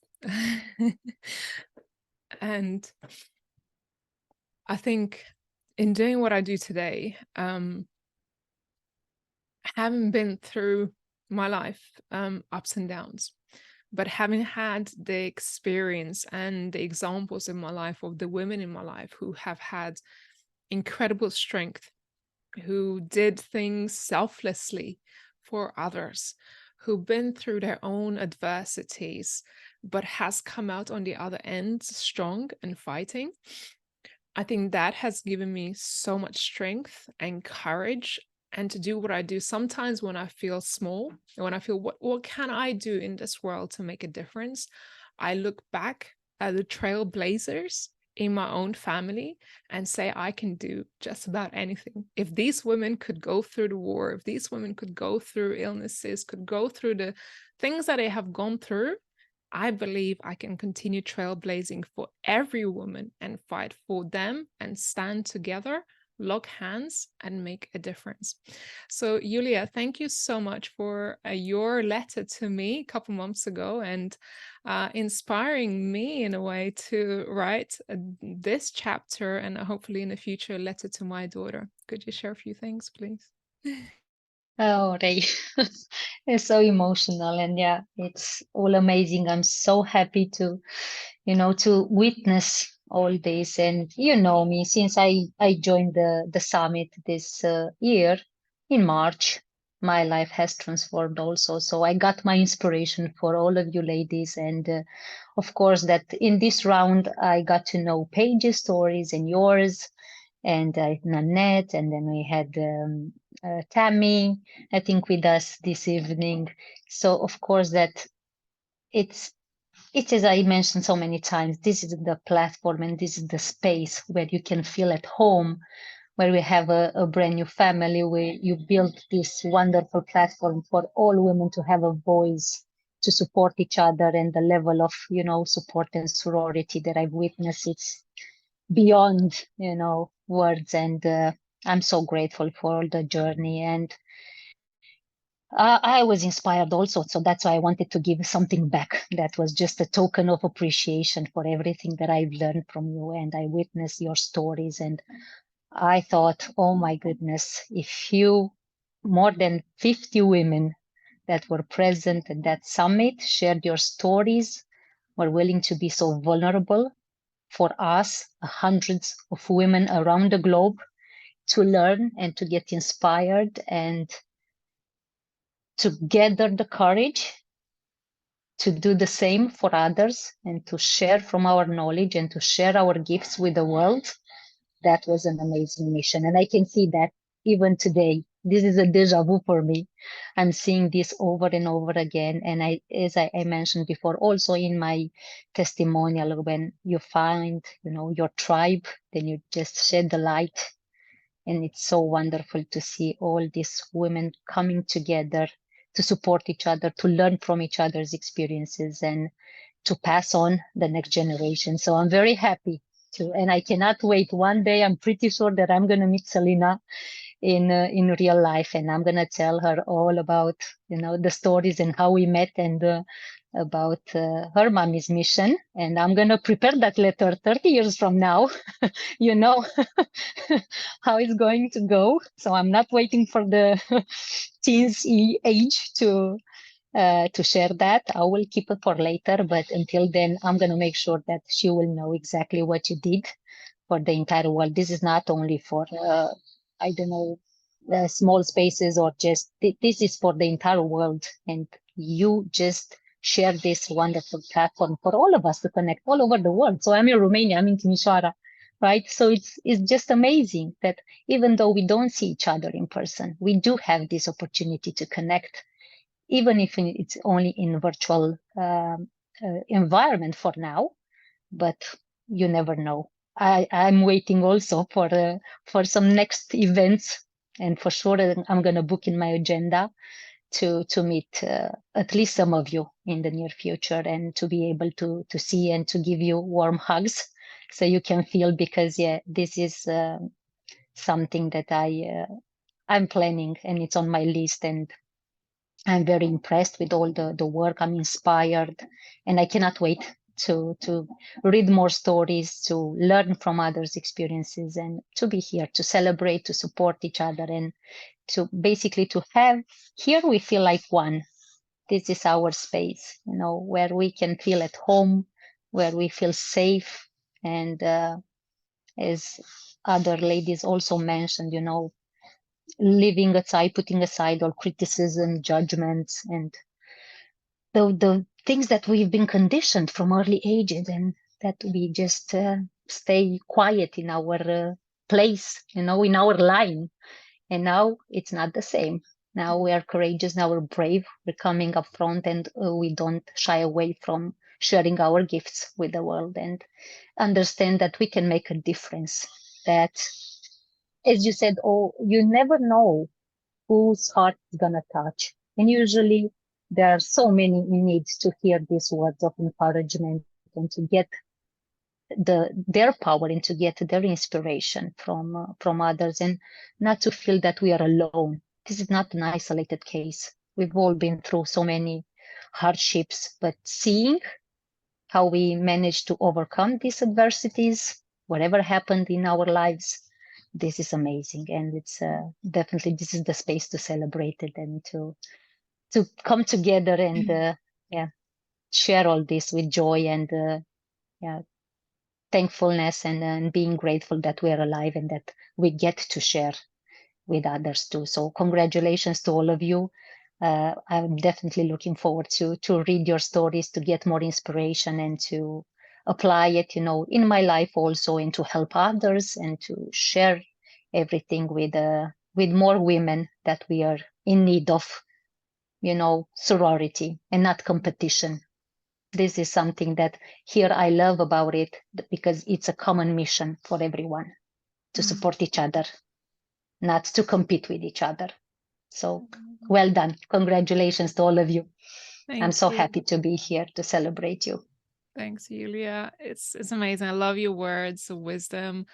And I think in doing what I do today, having been through my life, ups and downs, but having had the experience and the examples in my life of the women in my life who have had incredible strength, who did things selflessly for others, who've been through their own adversities, but has come out on the other end strong and fighting. I think that has given me so much strength and courage, and to do what I do sometimes when I feel small, and when I feel what can I do in this world to make a difference, I look back at the trailblazers in my own family and say, I can do just about anything. If these women could go through the war, if these women could go through illnesses, could go through the things that they have gone through, I believe I can continue trailblazing for every woman and fight for them and stand together, lock hands, and make a difference. So Julia, thank you so much for your letter to me a couple months ago, and inspiring me in a way to write this chapter, and hopefully in the future a letter to my daughter. Could you share a few things, please? Oh, Ray, it's so emotional, and yeah, it's all amazing. I'm so happy to, to witness all this. And you know me, since I joined the summit this year in March, my life has transformed also. So I got my inspiration for all of you ladies, and of course that in this round I got to know Paige's stories and yours, and Nanette, and then we had Tammy, I think, with us this evening. So of course that it's as I mentioned so many times, this is the platform and this is the space where you can feel at home where we have a brand new family, where you build this wonderful platform for all women to have a voice, to support each other, and the level of, support and sorority that I've witnessed, it's beyond, words. And I'm so grateful for all the journey. And I was inspired also, so that's why I wanted to give something back. That was just a token of appreciation for everything that I've learned from you, and I witnessed your stories, and I thought, oh my goodness, if more than 50 women that were present at that summit shared your stories, were willing to be so vulnerable for us, hundreds of women around the globe, to learn and to get inspired and to gather the courage to do the same for others and to share from our knowledge and to share our gifts with the world. That was an amazing mission. And I can see that even today. This is a deja vu for me. I'm seeing this over and over again. And as I mentioned before, also in my testimonial, when you find, your tribe, then you just shed the light. And it's so wonderful to see all these women coming together to support each other, to learn from each other's experiences, and to pass on the next generation. So I'm very happy to, and I cannot wait. One day, I'm pretty sure that I'm going to meet Selena in real life, and I'm going to tell her all about, the stories and how we met, and about her mommy's mission. And I'm going to prepare that letter 30 years from now, how it's going to go. So I'm not waiting for the teens age to share that. I will keep it for later, but until then, I'm going to make sure that she will know exactly what you did for the entire world. This is not only for, small spaces, or just, this is for the entire world. And you just share this wonderful platform for all of us to connect all over the world. So I'm in Romania, I'm in Timișoara, right? So it's just amazing that even though we don't see each other in person, we do have this opportunity to connect, even if it's only in virtual environment for now. But you never know. I'm waiting also for some next events, and for sure I'm going to book in my agenda to meet at least some of you in the near future, and to be able to see and to give you warm hugs, so you can feel, because this is something that I'm planning, and it's on my list, and I'm very impressed with all the work. I'm inspired, and I cannot wait to read more stories, to learn from others' experiences, and to be here to celebrate, to support each other, and to basically to have here we feel like one. This is our space, where we can feel at home, where we feel safe. And as other ladies also mentioned, leaving aside, putting aside all criticism, judgments, and the things that we've been conditioned from early ages, and that we just stay quiet in our place, in our line. And now it's not the same. Now we are courageous, now we're brave, we're coming up front, and we don't shy away from sharing our gifts with the world, and understand that we can make a difference. That, as you said, you never know whose heart is gonna touch. And usually there are so many needs to hear these words of encouragement, and to get their power, and to get their inspiration from others, and not to feel that we are alone. This is not an isolated case. We've all been through so many hardships, but seeing how we managed to overcome these adversities, whatever happened in our lives, this is amazing. And it's definitely, this is the space to celebrate it, and to come together and share all this with joy, and thankfulness, and being grateful that we are alive, and that we get to share with others too. So congratulations to all of you. I'm definitely looking forward to read your stories, to get more inspiration, and to apply it, in my life also, and to help others, and to share everything with more women, that we are in need of, sorority and not competition. This is something that here I love about it, because it's a common mission for everyone to support each other not to compete with each other. So well done. Congratulations to all of you. I'm Thank so you. happy to be here to celebrate you. Thanks, Yulia. It's amazing. I love your words of wisdom.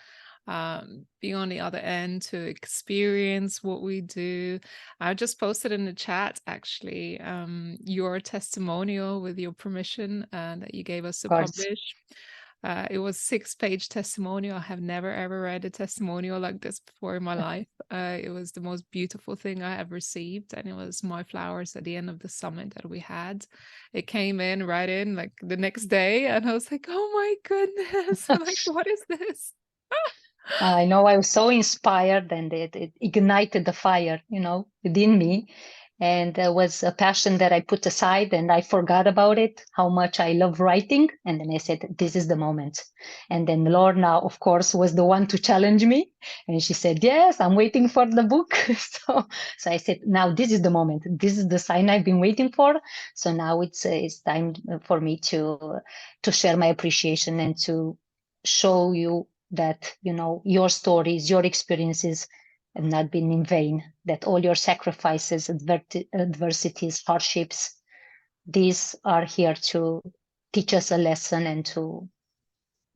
Being on the other end to experience what we do. I just posted in the chat actually your testimonial with your permission that you gave us to Of course. publish. It was 6-page testimonial. I have never ever read a testimonial like this before in my life. It was the most beautiful thing I have received, and it was my flowers at the end of the summit that we had. It came in right in like the next day, and I was like, "Oh my goodness! Like, what is this?" I know I was so inspired, and it ignited the fire, within me. And there was a passion that I put aside and I forgot about it, how much I love writing. And then I said, this is the moment. And then Lorna, of course, was the one to challenge me. And she said, yes, I'm waiting for the book. So I said, now this is the moment. This is the sign I've been waiting for. So now it's time for me to share my appreciation and to show you that, your stories, your experiences have not been in vain, that all your sacrifices, adversities, hardships, these are here to teach us a lesson and to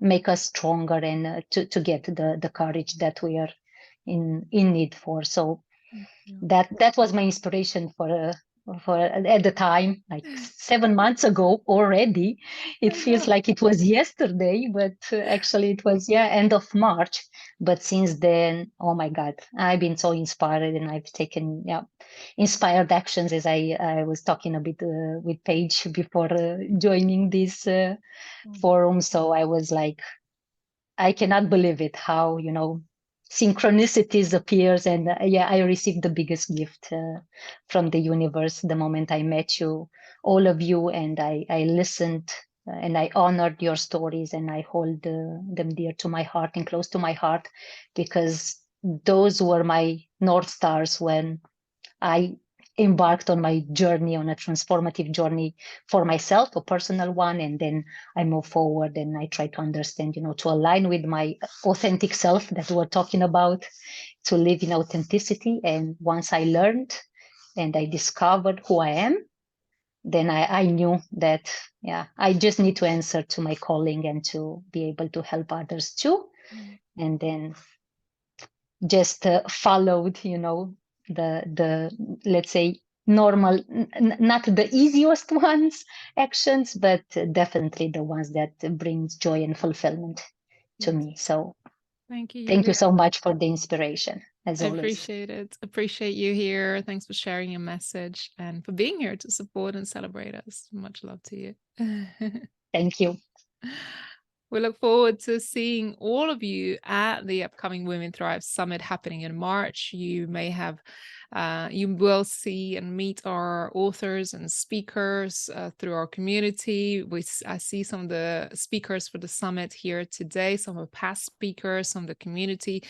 make us stronger and to get the courage that we are in need for. So that was my inspiration for at the time, like 7 months ago already. It feels like it was yesterday, but actually it was end of March. But since then, oh my God, I've been so inspired, and I've taken inspired actions, as I was talking a bit with Paige before joining this forum. So I was like, I cannot believe it, how synchronicities appears, and I received the biggest gift from the universe the moment I met you, all of you, and I listened and I honored your stories, and I hold them dear to my heart and close to my heart, because those were my North Stars when I embarked on my journey, on a transformative journey for myself, a personal one, and then I move forward and I try to understand, to align with my authentic self that we're talking about, to live in authenticity. And once I learned and I discovered who I am, then I knew that, I just need to answer to my calling and to be able to help others too. And then just followed, the let's say normal, not the easiest ones actions, but definitely the ones that brings joy and fulfillment to me. So thank you, thank you Yulia. so much for the inspiration, as I always. appreciate it. Appreciate you here. Thanks for sharing your message and for being here to support and celebrate us. Much love to you. Thank you. We look forward to seeing all of you at the upcoming Women Thrive Summit happening in March. You may have, you will see and meet our authors and speakers through our community. I see some of the speakers for the summit here today, some of the past speakers, some of the community.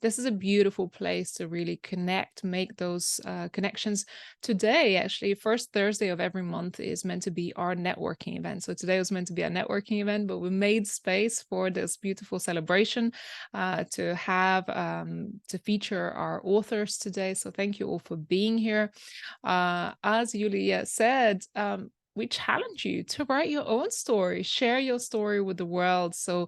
This is a beautiful place to really connect, make those connections. Today, actually, first Thursday of every month is meant to be our networking event. So today was meant to be a networking event, but we made space for this beautiful celebration to have, to feature our authors today. So thank you all for being here. As Yulia said, we challenge you to write your own story, share your story with the world. So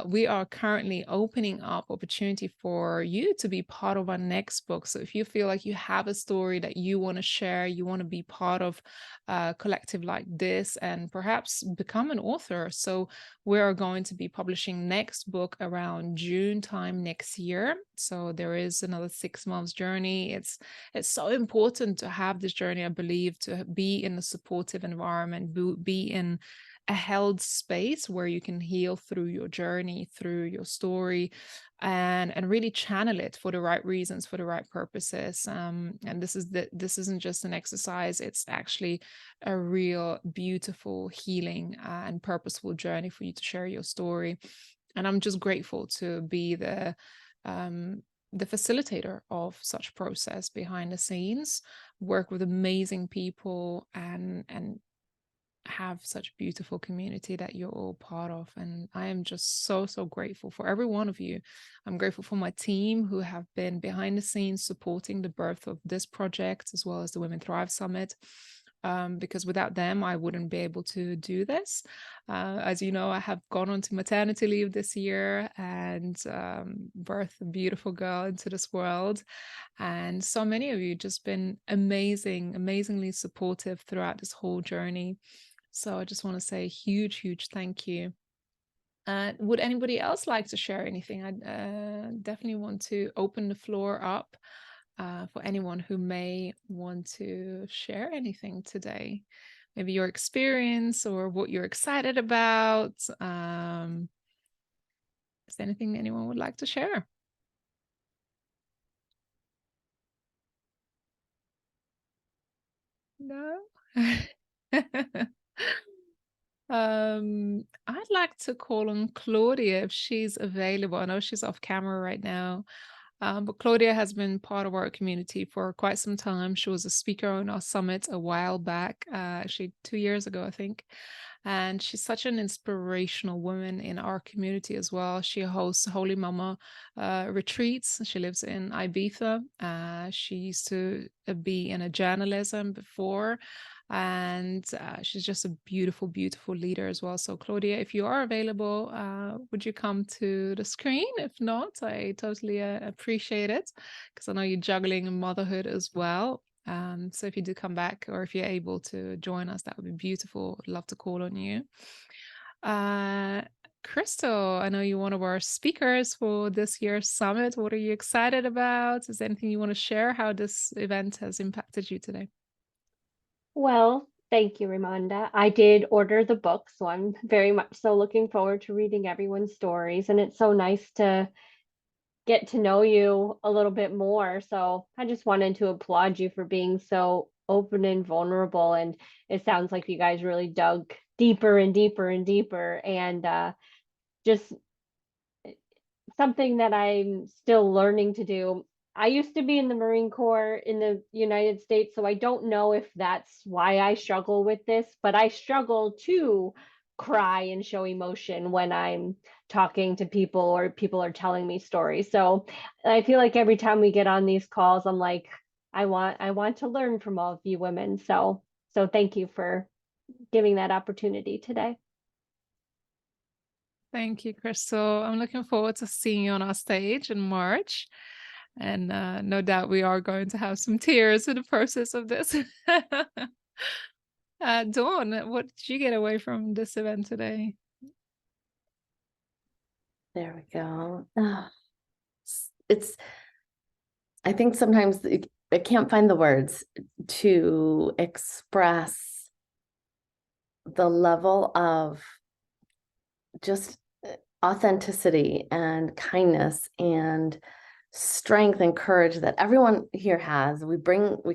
we are currently opening up opportunity for you to be part of our next book. So if you feel like you have a story that you want to share, you want to be part of a collective like this and perhaps become an author. So we are going to be publishing next book around June time next year. So there is another 6 months journey. It's so important to have this journey, I believe, to be in a supportive environment, be in a held space where you can heal through your journey, through your story, and really channel it for the right reasons, for the right purposes. And this isn't just an exercise, it's actually a real beautiful healing and purposeful journey for you to share your story. And I'm just grateful to be the facilitator of such process behind the scenes, work with amazing people and have such a beautiful community that you're all part of. And I am just so, so grateful for every one of you. I'm grateful for my team who have been behind the scenes supporting the birth of this project, as well as the Women Thrive Summit. Because without them, I wouldn't be able to do this. As you know, I have gone on to maternity leave this year and birthed a beautiful girl into this world. And so many of you just been amazingly supportive throughout this whole journey. So I just want to say a huge, huge thank you. Would anybody else like to share anything? I definitely want to open the floor up for anyone who may want to share anything today. Maybe your experience or what you're excited about. Is there anything anyone would like to share? No? I'd like to call on Claudia if she's available. I know she's off camera right now. But Claudia has been part of our community for quite some time. She was a speaker on our summit a while back, actually 2 years ago, I think. And she's such an inspirational woman in our community as well. She hosts Holy Mama retreats. She lives in Ibiza. She used to be in a journalism before. And she's just a beautiful, beautiful leader as well. So Claudia, if you are available, would you come to the screen? If not, I totally appreciate it, because I know you're juggling motherhood as well. So if you do come back, or if you're able to join us, that would be beautiful. I'd love to call on you. Crystal, I know you're one of our speakers for this year's summit. What are you excited about? Is there anything you want to share, how this event has impacted you today? Well, thank you, Ramonda. I did order the book, so I'm very much so looking forward to reading everyone's stories. And it's so nice to get to know you a little bit more. So I just wanted to applaud you for being so open and vulnerable. And it sounds like you guys really dug deeper and deeper and deeper. And just something that I'm still learning to do. I used to be in the Marine Corps in the United States, so I don't know if that's why I struggle with this, but I struggle to cry and show emotion when I'm talking to people or people are telling me stories. So I feel like every time we get on these calls, I'm like, I want to learn from all of you women. So thank you for giving that opportunity today. Thank you, Crystal. I'm looking forward to seeing you on our stage in March. And no doubt we are going to have some tears in the process of this. Dawn, what did you get away from this event today? There we go. I think sometimes I can't find the words to express the level of just authenticity and kindness and strength and courage that everyone here has. We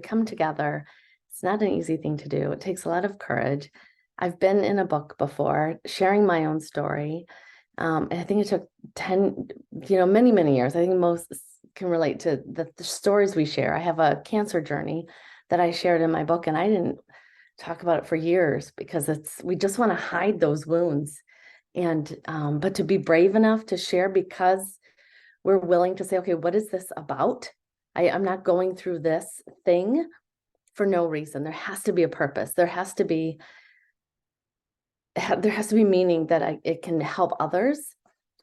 come together. It's not an easy thing to do. It takes a lot of courage. I've been in a book before, sharing my own story. And I think it took 10, many years. I think most can relate to the stories we share. I have a cancer journey that I shared in my book, and I didn't talk about it for years because we just want to hide those wounds. And but to be brave enough to share because we're willing to say, okay, what is this about? I'm not going through this thing for no reason. There has to be a purpose. There has to be meaning that it can help others.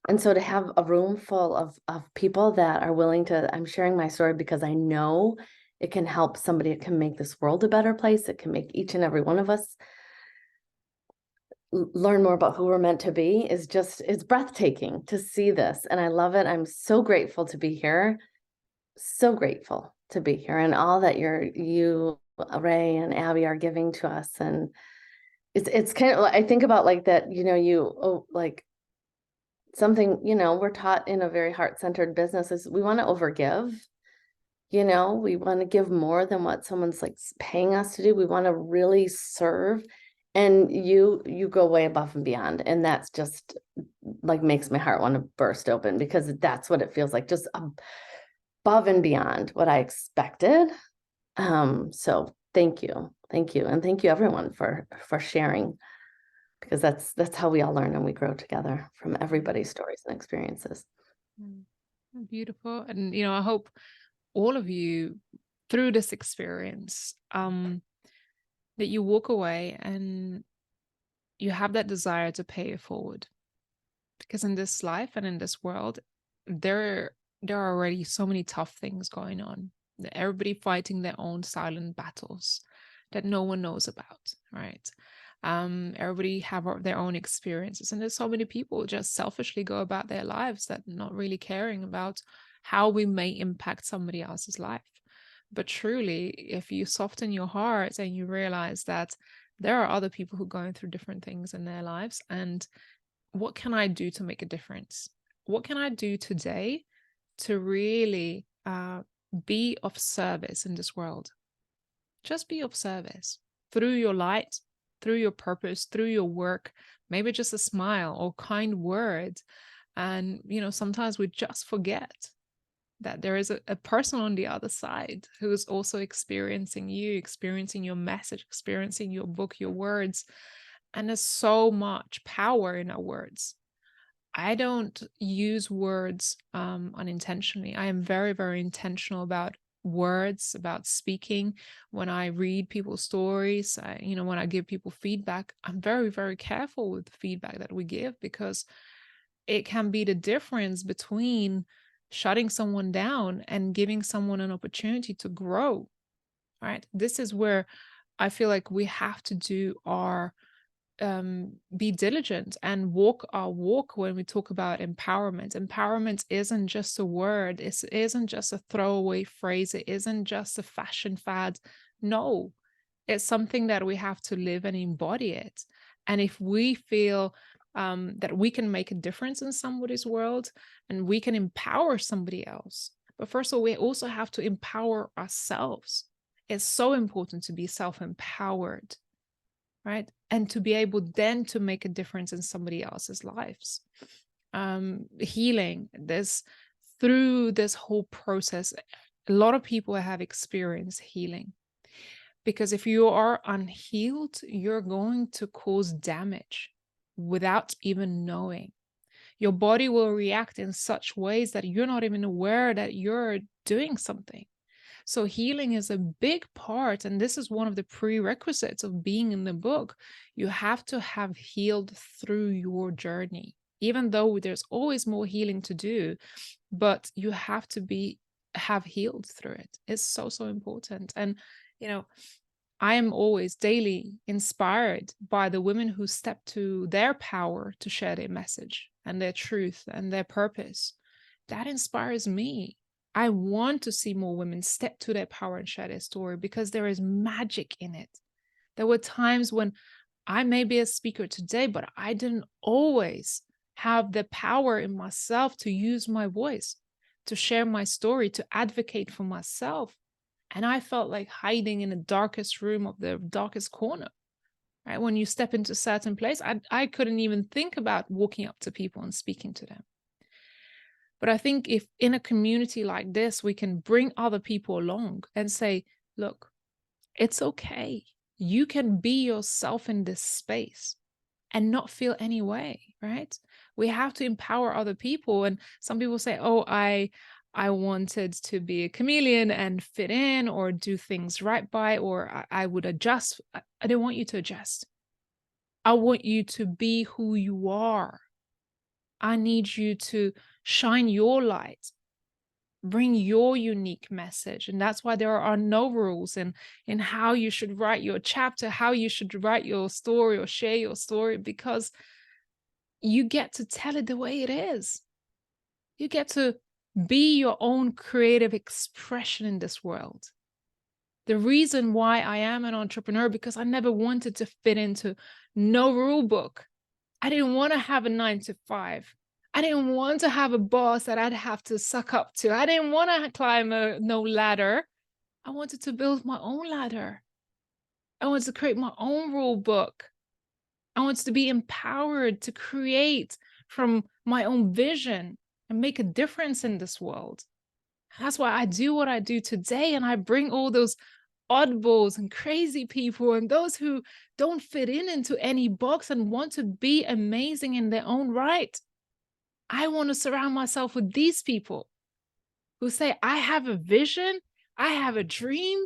And so to have a room full of people that are willing to, I'm sharing my story because I know it can help somebody. It can make this world a better place. It can make each and every one of us learn more about who we're meant to be. It's breathtaking to see this. And I love it. I'm so grateful to be here. So grateful to be here, and all that you, Ray and Abby, are giving to us. And it's kind of, I think about like that, like something, we're taught in a very heart-centered business is we want to overgive. We want to give more than what someone's like paying us to do. We want to really serve. And you go way above and beyond. And that's just like makes my heart want to burst open, because that's what it feels like, just above and beyond what I expected. So Thank you. Thank you. And thank you everyone for sharing, because that's how we all learn and we grow together from everybody's stories and experiences. Beautiful. And, you know, I hope all of you through this experience, that you walk away and you have that desire to pay it forward. Because in this life and in this world, there are already so many tough things going on. Everybody fighting their own silent battles that no one knows about, right? Everybody have their own experiences, and there's so many people just selfishly go about their lives that not really caring about how we may impact somebody else's life. But truly, if you soften your heart and you realize that there are other people who are going through different things in their lives, and what can I do to make a difference? What can I do today to really be of service in this world? Just be of service through your light, through your purpose, through your work, maybe just a smile or kind word. And, you know, sometimes we just forget that there is a person on the other side who is also experiencing you, experiencing your message, experiencing your book, your words. And there's so much power in our words. I don't use words unintentionally. I am very, very intentional about words, about speaking. When I read people's stories, when I give people feedback, I'm very, very careful with the feedback that we give, because it can be the difference between shutting someone down and giving someone an opportunity to grow, right? This is where I feel like we have to do our be diligent and walk our walk when we talk about empowerment. Empowerment isn't just a word. It isn't just a throwaway phrase. It isn't just a fashion fad. No, it's something that we have to live and embody it. And if we feel that we can make a difference in somebody's world and we can empower somebody else, but first of all, we also have to empower ourselves. It's so important to be self-empowered, right? And to be able then to make a difference in somebody else's lives. Healing, through this whole process, a lot of people have experienced healing. Because if you are unhealed, you're going to cause damage without even knowing. Your body will react in such ways that you're not even aware that you're doing something. So healing is a big part, and this is one of the prerequisites of being in the book. You have to have healed through your journey, even though there's always more healing to do, but you have to have healed through it. It's so, so important. And, you know, I am always daily inspired by the women who step to their power to share their message and their truth and their purpose. That inspires me. I want to see more women step to their power and share their story, because there is magic in it. There were times when I may be a speaker today, but I didn't always have the power in myself to use my voice, to share my story, to advocate for myself. And I felt like hiding in the darkest room of the darkest corner, right? When you step into a certain place, I couldn't even think about walking up to people and speaking to them. But I think if in a community like this, we can bring other people along and say, look, it's okay. You can be yourself in this space and not feel any way, right? We have to empower other people. And some people say, oh, I wanted to be a chameleon and fit in or do things right by, or I would adjust. I don't want you to adjust. I want you to be who you are. I need you to shine your light, bring your unique message. And that's why there are no rules in how you should write your chapter, how you should write your story or share your story, because you get to tell it the way it is. You get to be your own creative expression in this world. The reason why I am an entrepreneur, because I never wanted to fit into no rule book. I didn't want to have a 9-to-5. I didn't want to have a boss that I'd have to suck up to. I didn't want to climb no ladder. I wanted to build my own ladder. I wanted to create my own rule book. I wanted to be empowered to create from my own vision and make a difference in this world. That's why I do what I do today. And I bring all those oddballs and crazy people and those who don't fit into any box and want to be amazing in their own right. I want to surround myself with these people who say, I have a vision, I have a dream,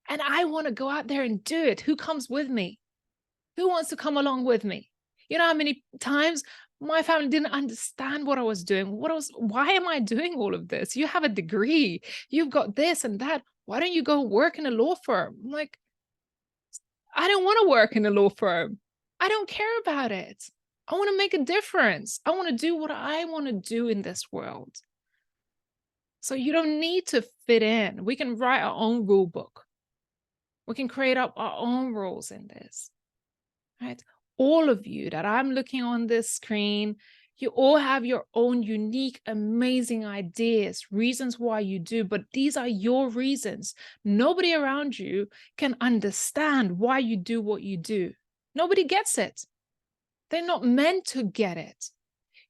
and I want to go out there and do it. Who comes with me? Who wants to come along with me? You know how many times my family didn't understand what I was doing? Why am I doing all of this? You have a degree, you've got this and that. Why don't you go work in a law firm? I'm like, I don't want to work in a law firm. I don't care about it. I want to make a difference. I want to do what I want to do in this world. So you don't need to fit in. We can write our own rule book. We can create up our own rules in this, right? All of you that I'm looking on this screen, you all have your own unique, amazing ideas, reasons why you do, but these are your reasons. Nobody around you can understand why you do what you do. Nobody gets it. They're not meant to get it.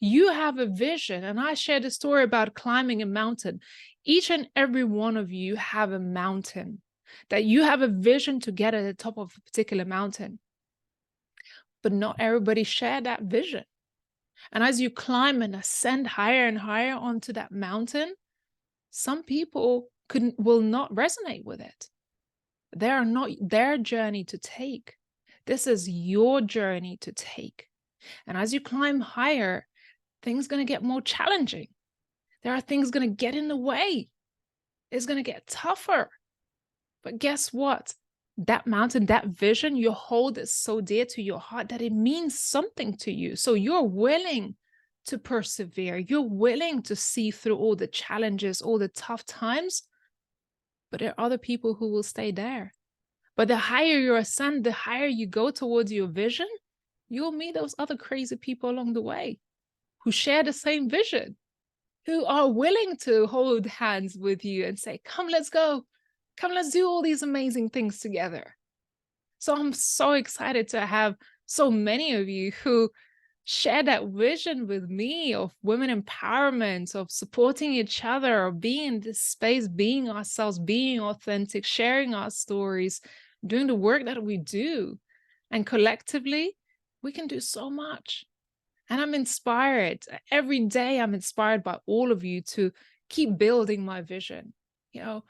You have a vision, and I shared a story about climbing a mountain. Each and every one of you have a mountain, that you have a vision to get at the top of a particular mountain. But not everybody share that vision. And as you climb and ascend higher and higher onto that mountain, some people will not resonate with it. They are not their journey to take. This is your journey to take. And as you climb higher, things are going to get more challenging. There are things going to get in the way. It's going to get tougher. But guess what? That mountain, that vision, you hold it so dear to your heart that it means something to you. So you're willing to persevere. You're willing to see through all the challenges, all the tough times. But there are other people who will stay there. But the higher you ascend, the higher you go towards your vision, you'll meet those other crazy people along the way who share the same vision, who are willing to hold hands with you and say, come, let's go. Come, let's do all these amazing things together. So I'm so excited to have so many of you who share that vision with me of women empowerment, of supporting each other, of being in this space, being ourselves, being authentic, sharing our stories, doing the work that we do. And collectively, we can do so much. And I'm inspired. Every day I'm inspired by all of you to keep building my vision. You know,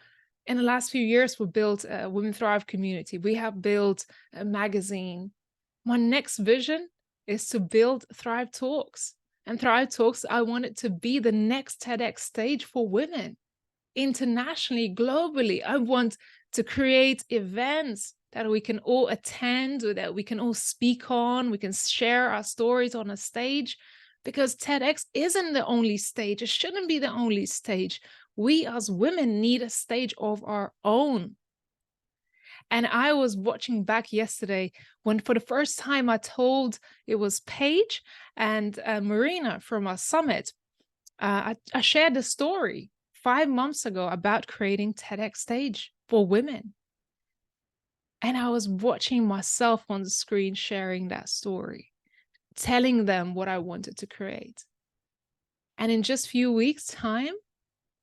in the last few years, we built a Women Thrive community. We have built a magazine. My next vision is to build Thrive Talks. And Thrive Talks, I want it to be the next TEDx stage for women internationally, globally. I want to create events that we can all attend, or that we can all speak on. We can share our stories on a stage, because TEDx isn't the only stage. It shouldn't be the only stage. We as women need a stage of our own. And I was watching back yesterday when for the first time I told, it was Paige and Marina from our summit. I shared a story 5 months ago about creating TEDx stage for women. And I was watching myself on the screen sharing that story, telling them what I wanted to create. And in just a few weeks' time,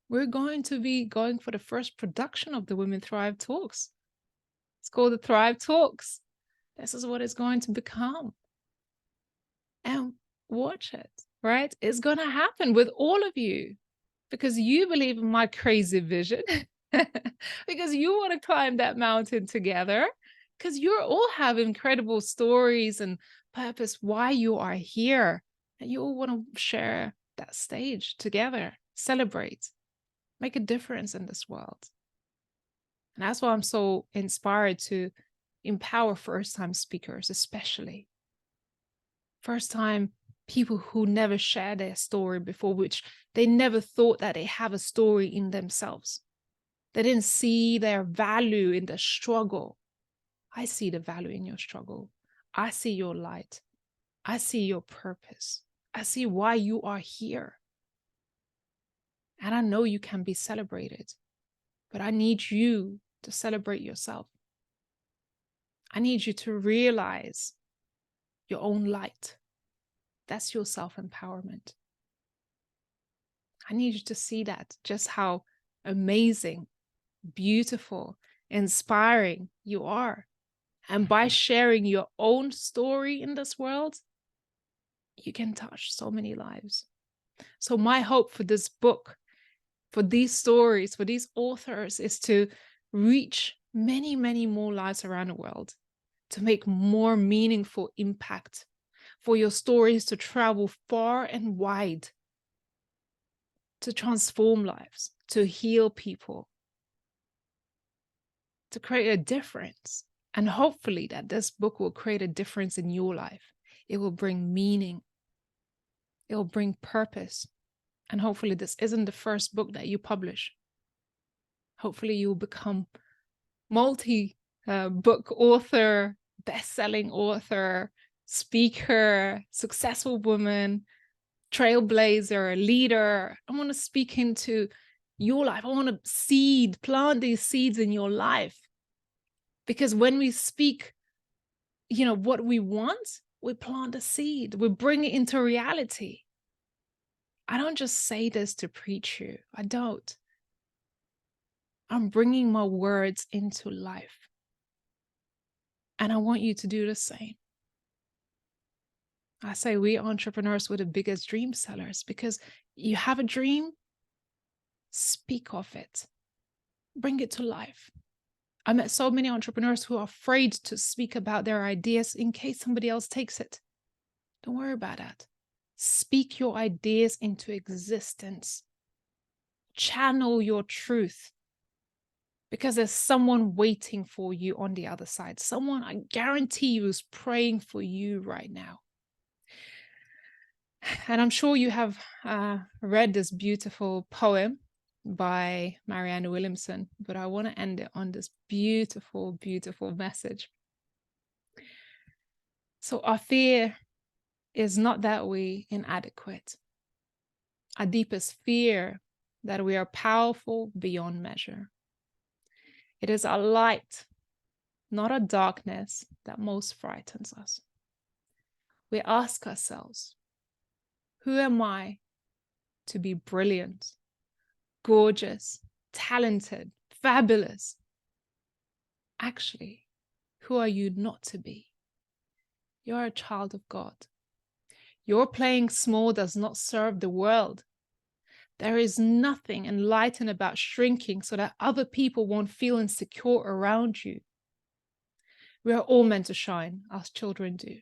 we're going to be going for the first production of the Women Thrive Talks. It's called the Thrive Talks. This is what it's going to become. And watch it, right? It's going to happen with all of you, because you believe in my crazy vision, because you want to climb that mountain together, because you all have incredible stories and purpose why you are here. And you all want to share that stage together, celebrate, make a difference in this world. And that's why I'm so inspired to empower first-time speakers, especially first-time people who never shared their story before, which they never thought that they have a story in themselves. They didn't see their value in the struggle. I see the value in your struggle. I see your light. I see your purpose. I see why you are here. And I know you can be celebrated, but I need you to celebrate yourself. I need you to realize your own light. That's your self-empowerment. I need you to see that, just how amazing, beautiful, inspiring you are. And by sharing your own story in this world, you can touch so many lives. So my hope for this book, for these stories, for these authors, is to reach many, many more lives around the world, to make more meaningful impact, for your stories to travel far and wide, to transform lives, to heal people, to create a difference. And hopefully that this book will create a difference in your life. It will bring meaning. It will bring purpose. And hopefully this isn't the first book that you publish. Hopefully you'll become multi-book author, best-selling author, speaker, successful woman, trailblazer, leader. I want to speak into your life. I want to plant these seeds in your life. Because when we speak, what we want, we plant a seed. We bring it into reality. I don't just say this to preach you. I don't. I'm bringing my words into life. And I want you to do the same. I say we entrepreneurs were the biggest dream sellers, because you have a dream, speak of it. Bring it to life. I met so many entrepreneurs who are afraid to speak about their ideas in case somebody else takes it. Don't worry about that. Speak your ideas into existence. Channel your truth. Because there's someone waiting for you on the other side. Someone, I guarantee you, is praying for you right now. And I'm sure you have read this beautiful poem by Marianne Williamson, but I want to end it on this beautiful, beautiful message. So our fear is not that we're inadequate. Our deepest fear that we are powerful beyond measure. It is our light, not our darkness, that most frightens us. We ask ourselves, who am I to be brilliant, gorgeous, talented, fabulous? Actually, who are you not to be? You're a child of God. Your playing small does not serve the world. There is nothing enlightened about shrinking so that other people won't feel insecure around you. We are all meant to shine, as children do.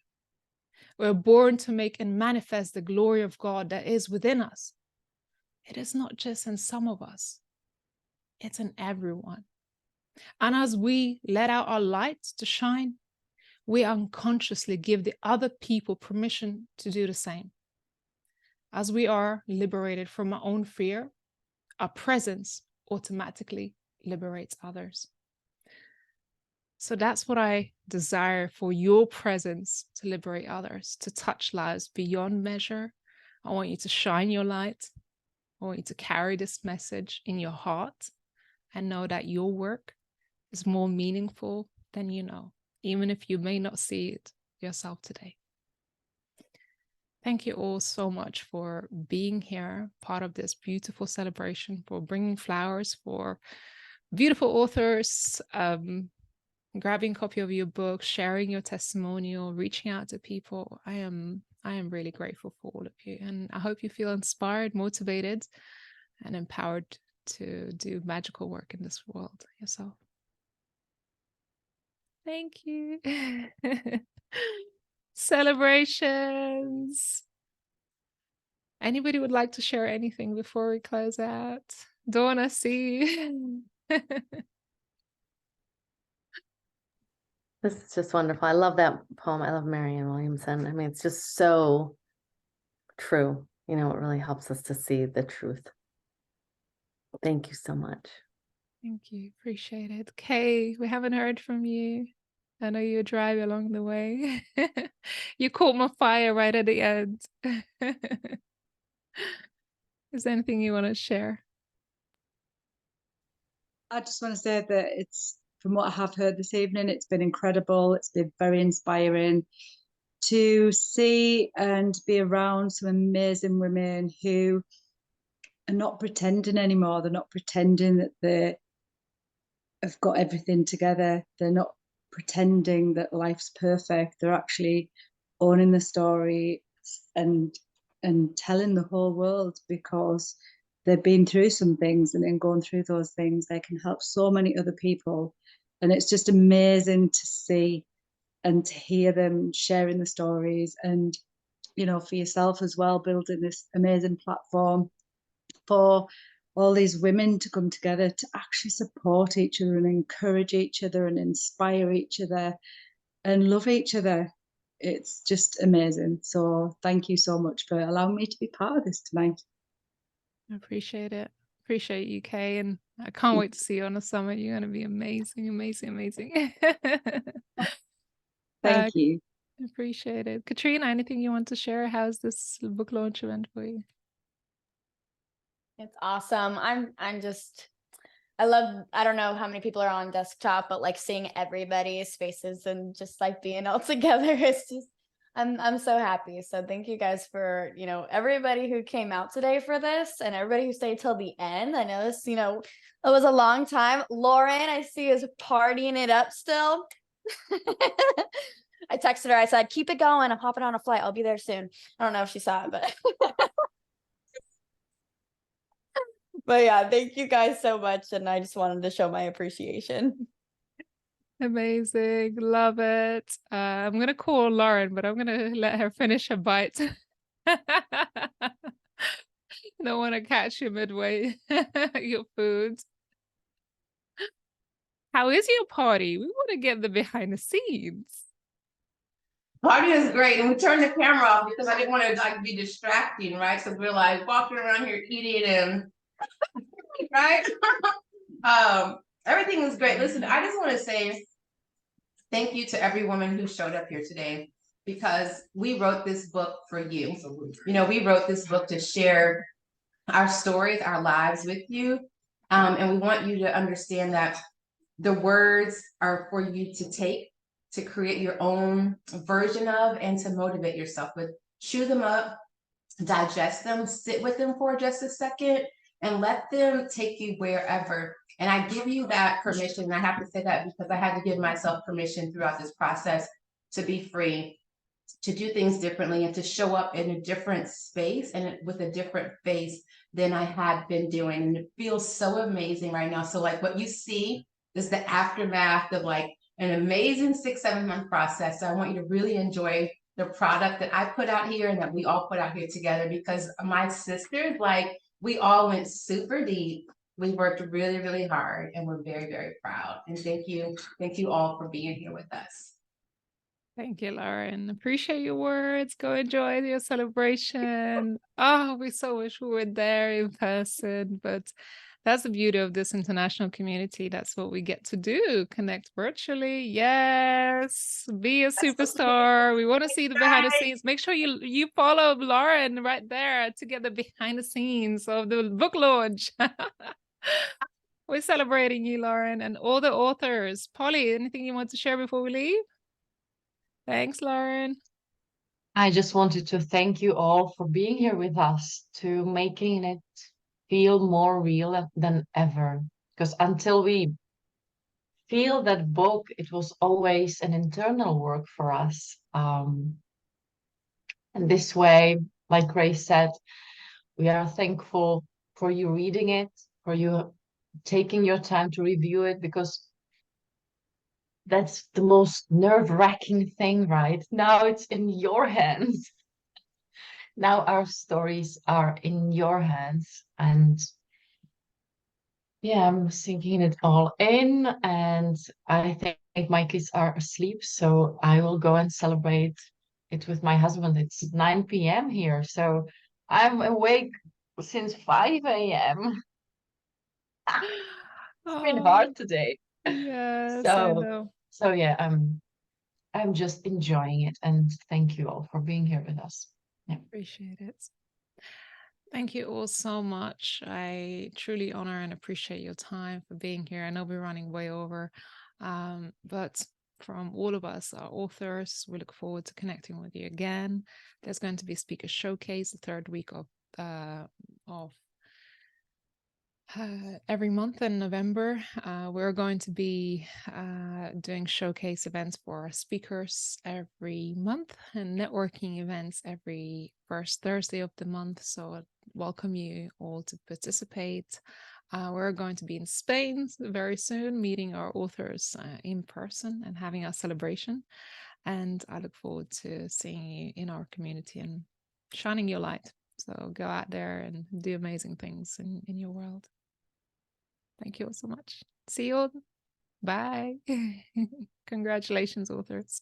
We're born to make and manifest the glory of God that is within us. It is not just in some of us. It's in everyone. And as we let out our lights to shine, we unconsciously give the other people permission to do the same. As we are liberated from our own fear, our presence automatically liberates others. So that's what I desire for your presence, to liberate others, to touch lives beyond measure. I want you to shine your light. I want you to carry this message in your heart and know that your work is more meaningful than you know, even if you may not see it yourself today. Thank you all so much for being here, part of this beautiful celebration, for bringing flowers for beautiful authors, grabbing a copy of your book, sharing your testimonial, reaching out to people. I am really grateful for all of you. And I hope you feel inspired, motivated, and empowered to do magical work in this world yourself. Thank you. Celebrations. Anybody would like to share anything before we close out? Dawn, I see. This is just wonderful. I love that poem. I love Marianne Williamson. I mean, it's just so true. It really helps us to see the truth. Thank you so much. Thank you. Appreciate it. Kay, we haven't heard from you. I know you drive along the way. You caught my fire right at the end. Is there anything you want to share? I just want to say that from what I have heard this evening, it's been incredible. It's been very inspiring to see and be around some amazing women who are not pretending anymore. They're not pretending that have got everything together. They're not pretending that life's perfect. They're actually owning the story and telling the whole world, because they've been through some things, and in going through those things they can help so many other people. And it's just amazing to see and to hear them sharing the stories, and you know, for yourself as well, building this amazing platform for all these women to come together to actually support each other and encourage each other and inspire each other and love each other. It's just amazing. So thank you so much for allowing me to be part of this tonight. I appreciate it. Appreciate you, Kay, and I can't wait to see you on the summit. You're going to be amazing, amazing, amazing. Thank you. Appreciate it. Katrina, anything you want to share? How's this book launch event for you? It's awesome. I'm just, I don't know how many people are on desktop, but like seeing everybody's faces and just like being all together, it's just, I'm so happy. So thank you guys for, you know, everybody who came out today for this and everybody who stayed till the end. I know this, you know, it was a long time. Lauren, I see, is partying it up still. I texted her, I said, keep it going. I'm hopping on a flight. I'll be there soon. I don't know if she saw it, but but yeah, thank you guys so much. And I just wanted to show my appreciation. Amazing. Love it. I'm going to call Lauren, but I'm going to let her finish her bite. I don't want to catch you midway your food. How is your party? We want to get the behind the scenes. Party is great, and we turned the camera off because I didn't want to like be distracting, right? So we're like walking around here eating and right. Everything was great. Listen, I just want to say thank you to every woman who showed up here today, because we wrote this book for you. You know, we wrote this book to share our stories, our lives with you, and we want you to understand that the words are for you to take, to create your own version of, and to motivate yourself with. Chew them up, digest them, sit with them for just a second, and let them take you wherever. And I give you that permission. And I have to say that because I had to give myself permission throughout this process to be free, to do things differently, and to show up in a different space and with a different face than I had been doing. And it feels so amazing right now. So like what you see is the aftermath of like an amazing 6-7 month process. So I want you to really enjoy the product that I put out here and that we all put out here together, because my sisters, like, we all went super deep. We worked really, really hard, and we're very, very proud. And thank you all for being here with us. Thank you, Lauren. Appreciate your words. Go enjoy your celebration. Oh, we so wish we were there in person, but that's the beauty of this international community. That's what we get to do, connect virtually. Yes, be a superstar. We want to see the behind the scenes. Make sure you follow Lauren right there to get the behind the scenes of the book launch. We're celebrating you, Lauren, and all the authors. Polly, anything you want to share before we leave? Thanks, Lauren. I just wanted to thank you all for being here with us, to making it feel more real than ever. Because until we feel that book, it was always an internal work for us. And this way, like Grace said, we are thankful for you reading it, for you taking your time to review it, because that's the most nerve-wracking thing, right? Now it's in your hands. Now our stories are in your hands. And yeah, I'm sinking it all in. And I think my kids are asleep, so I will go and celebrate it with my husband. It's 9 p.m. here, so I'm awake since 5 a.m. It's been hard today. Yes, I know. So yeah, I'm just enjoying it, and thank you all for being here with us. Yeah. Appreciate it. Thank you all so much. I truly honor and appreciate your time for being here. I know we're running way over, but from all of us, our authors, we look forward to connecting with you again. There's going to be a speaker showcase the third week of Every month in November, we're going to be doing showcase events for our speakers every month and networking events every first Thursday of the month. So I welcome you all to participate. We're going to be in Spain very soon, meeting our authors in person and having a celebration. And I look forward to seeing you in our community and shining your light. So go out there and do amazing things in your world. Thank you all so much. See you all. Bye. Congratulations, authors.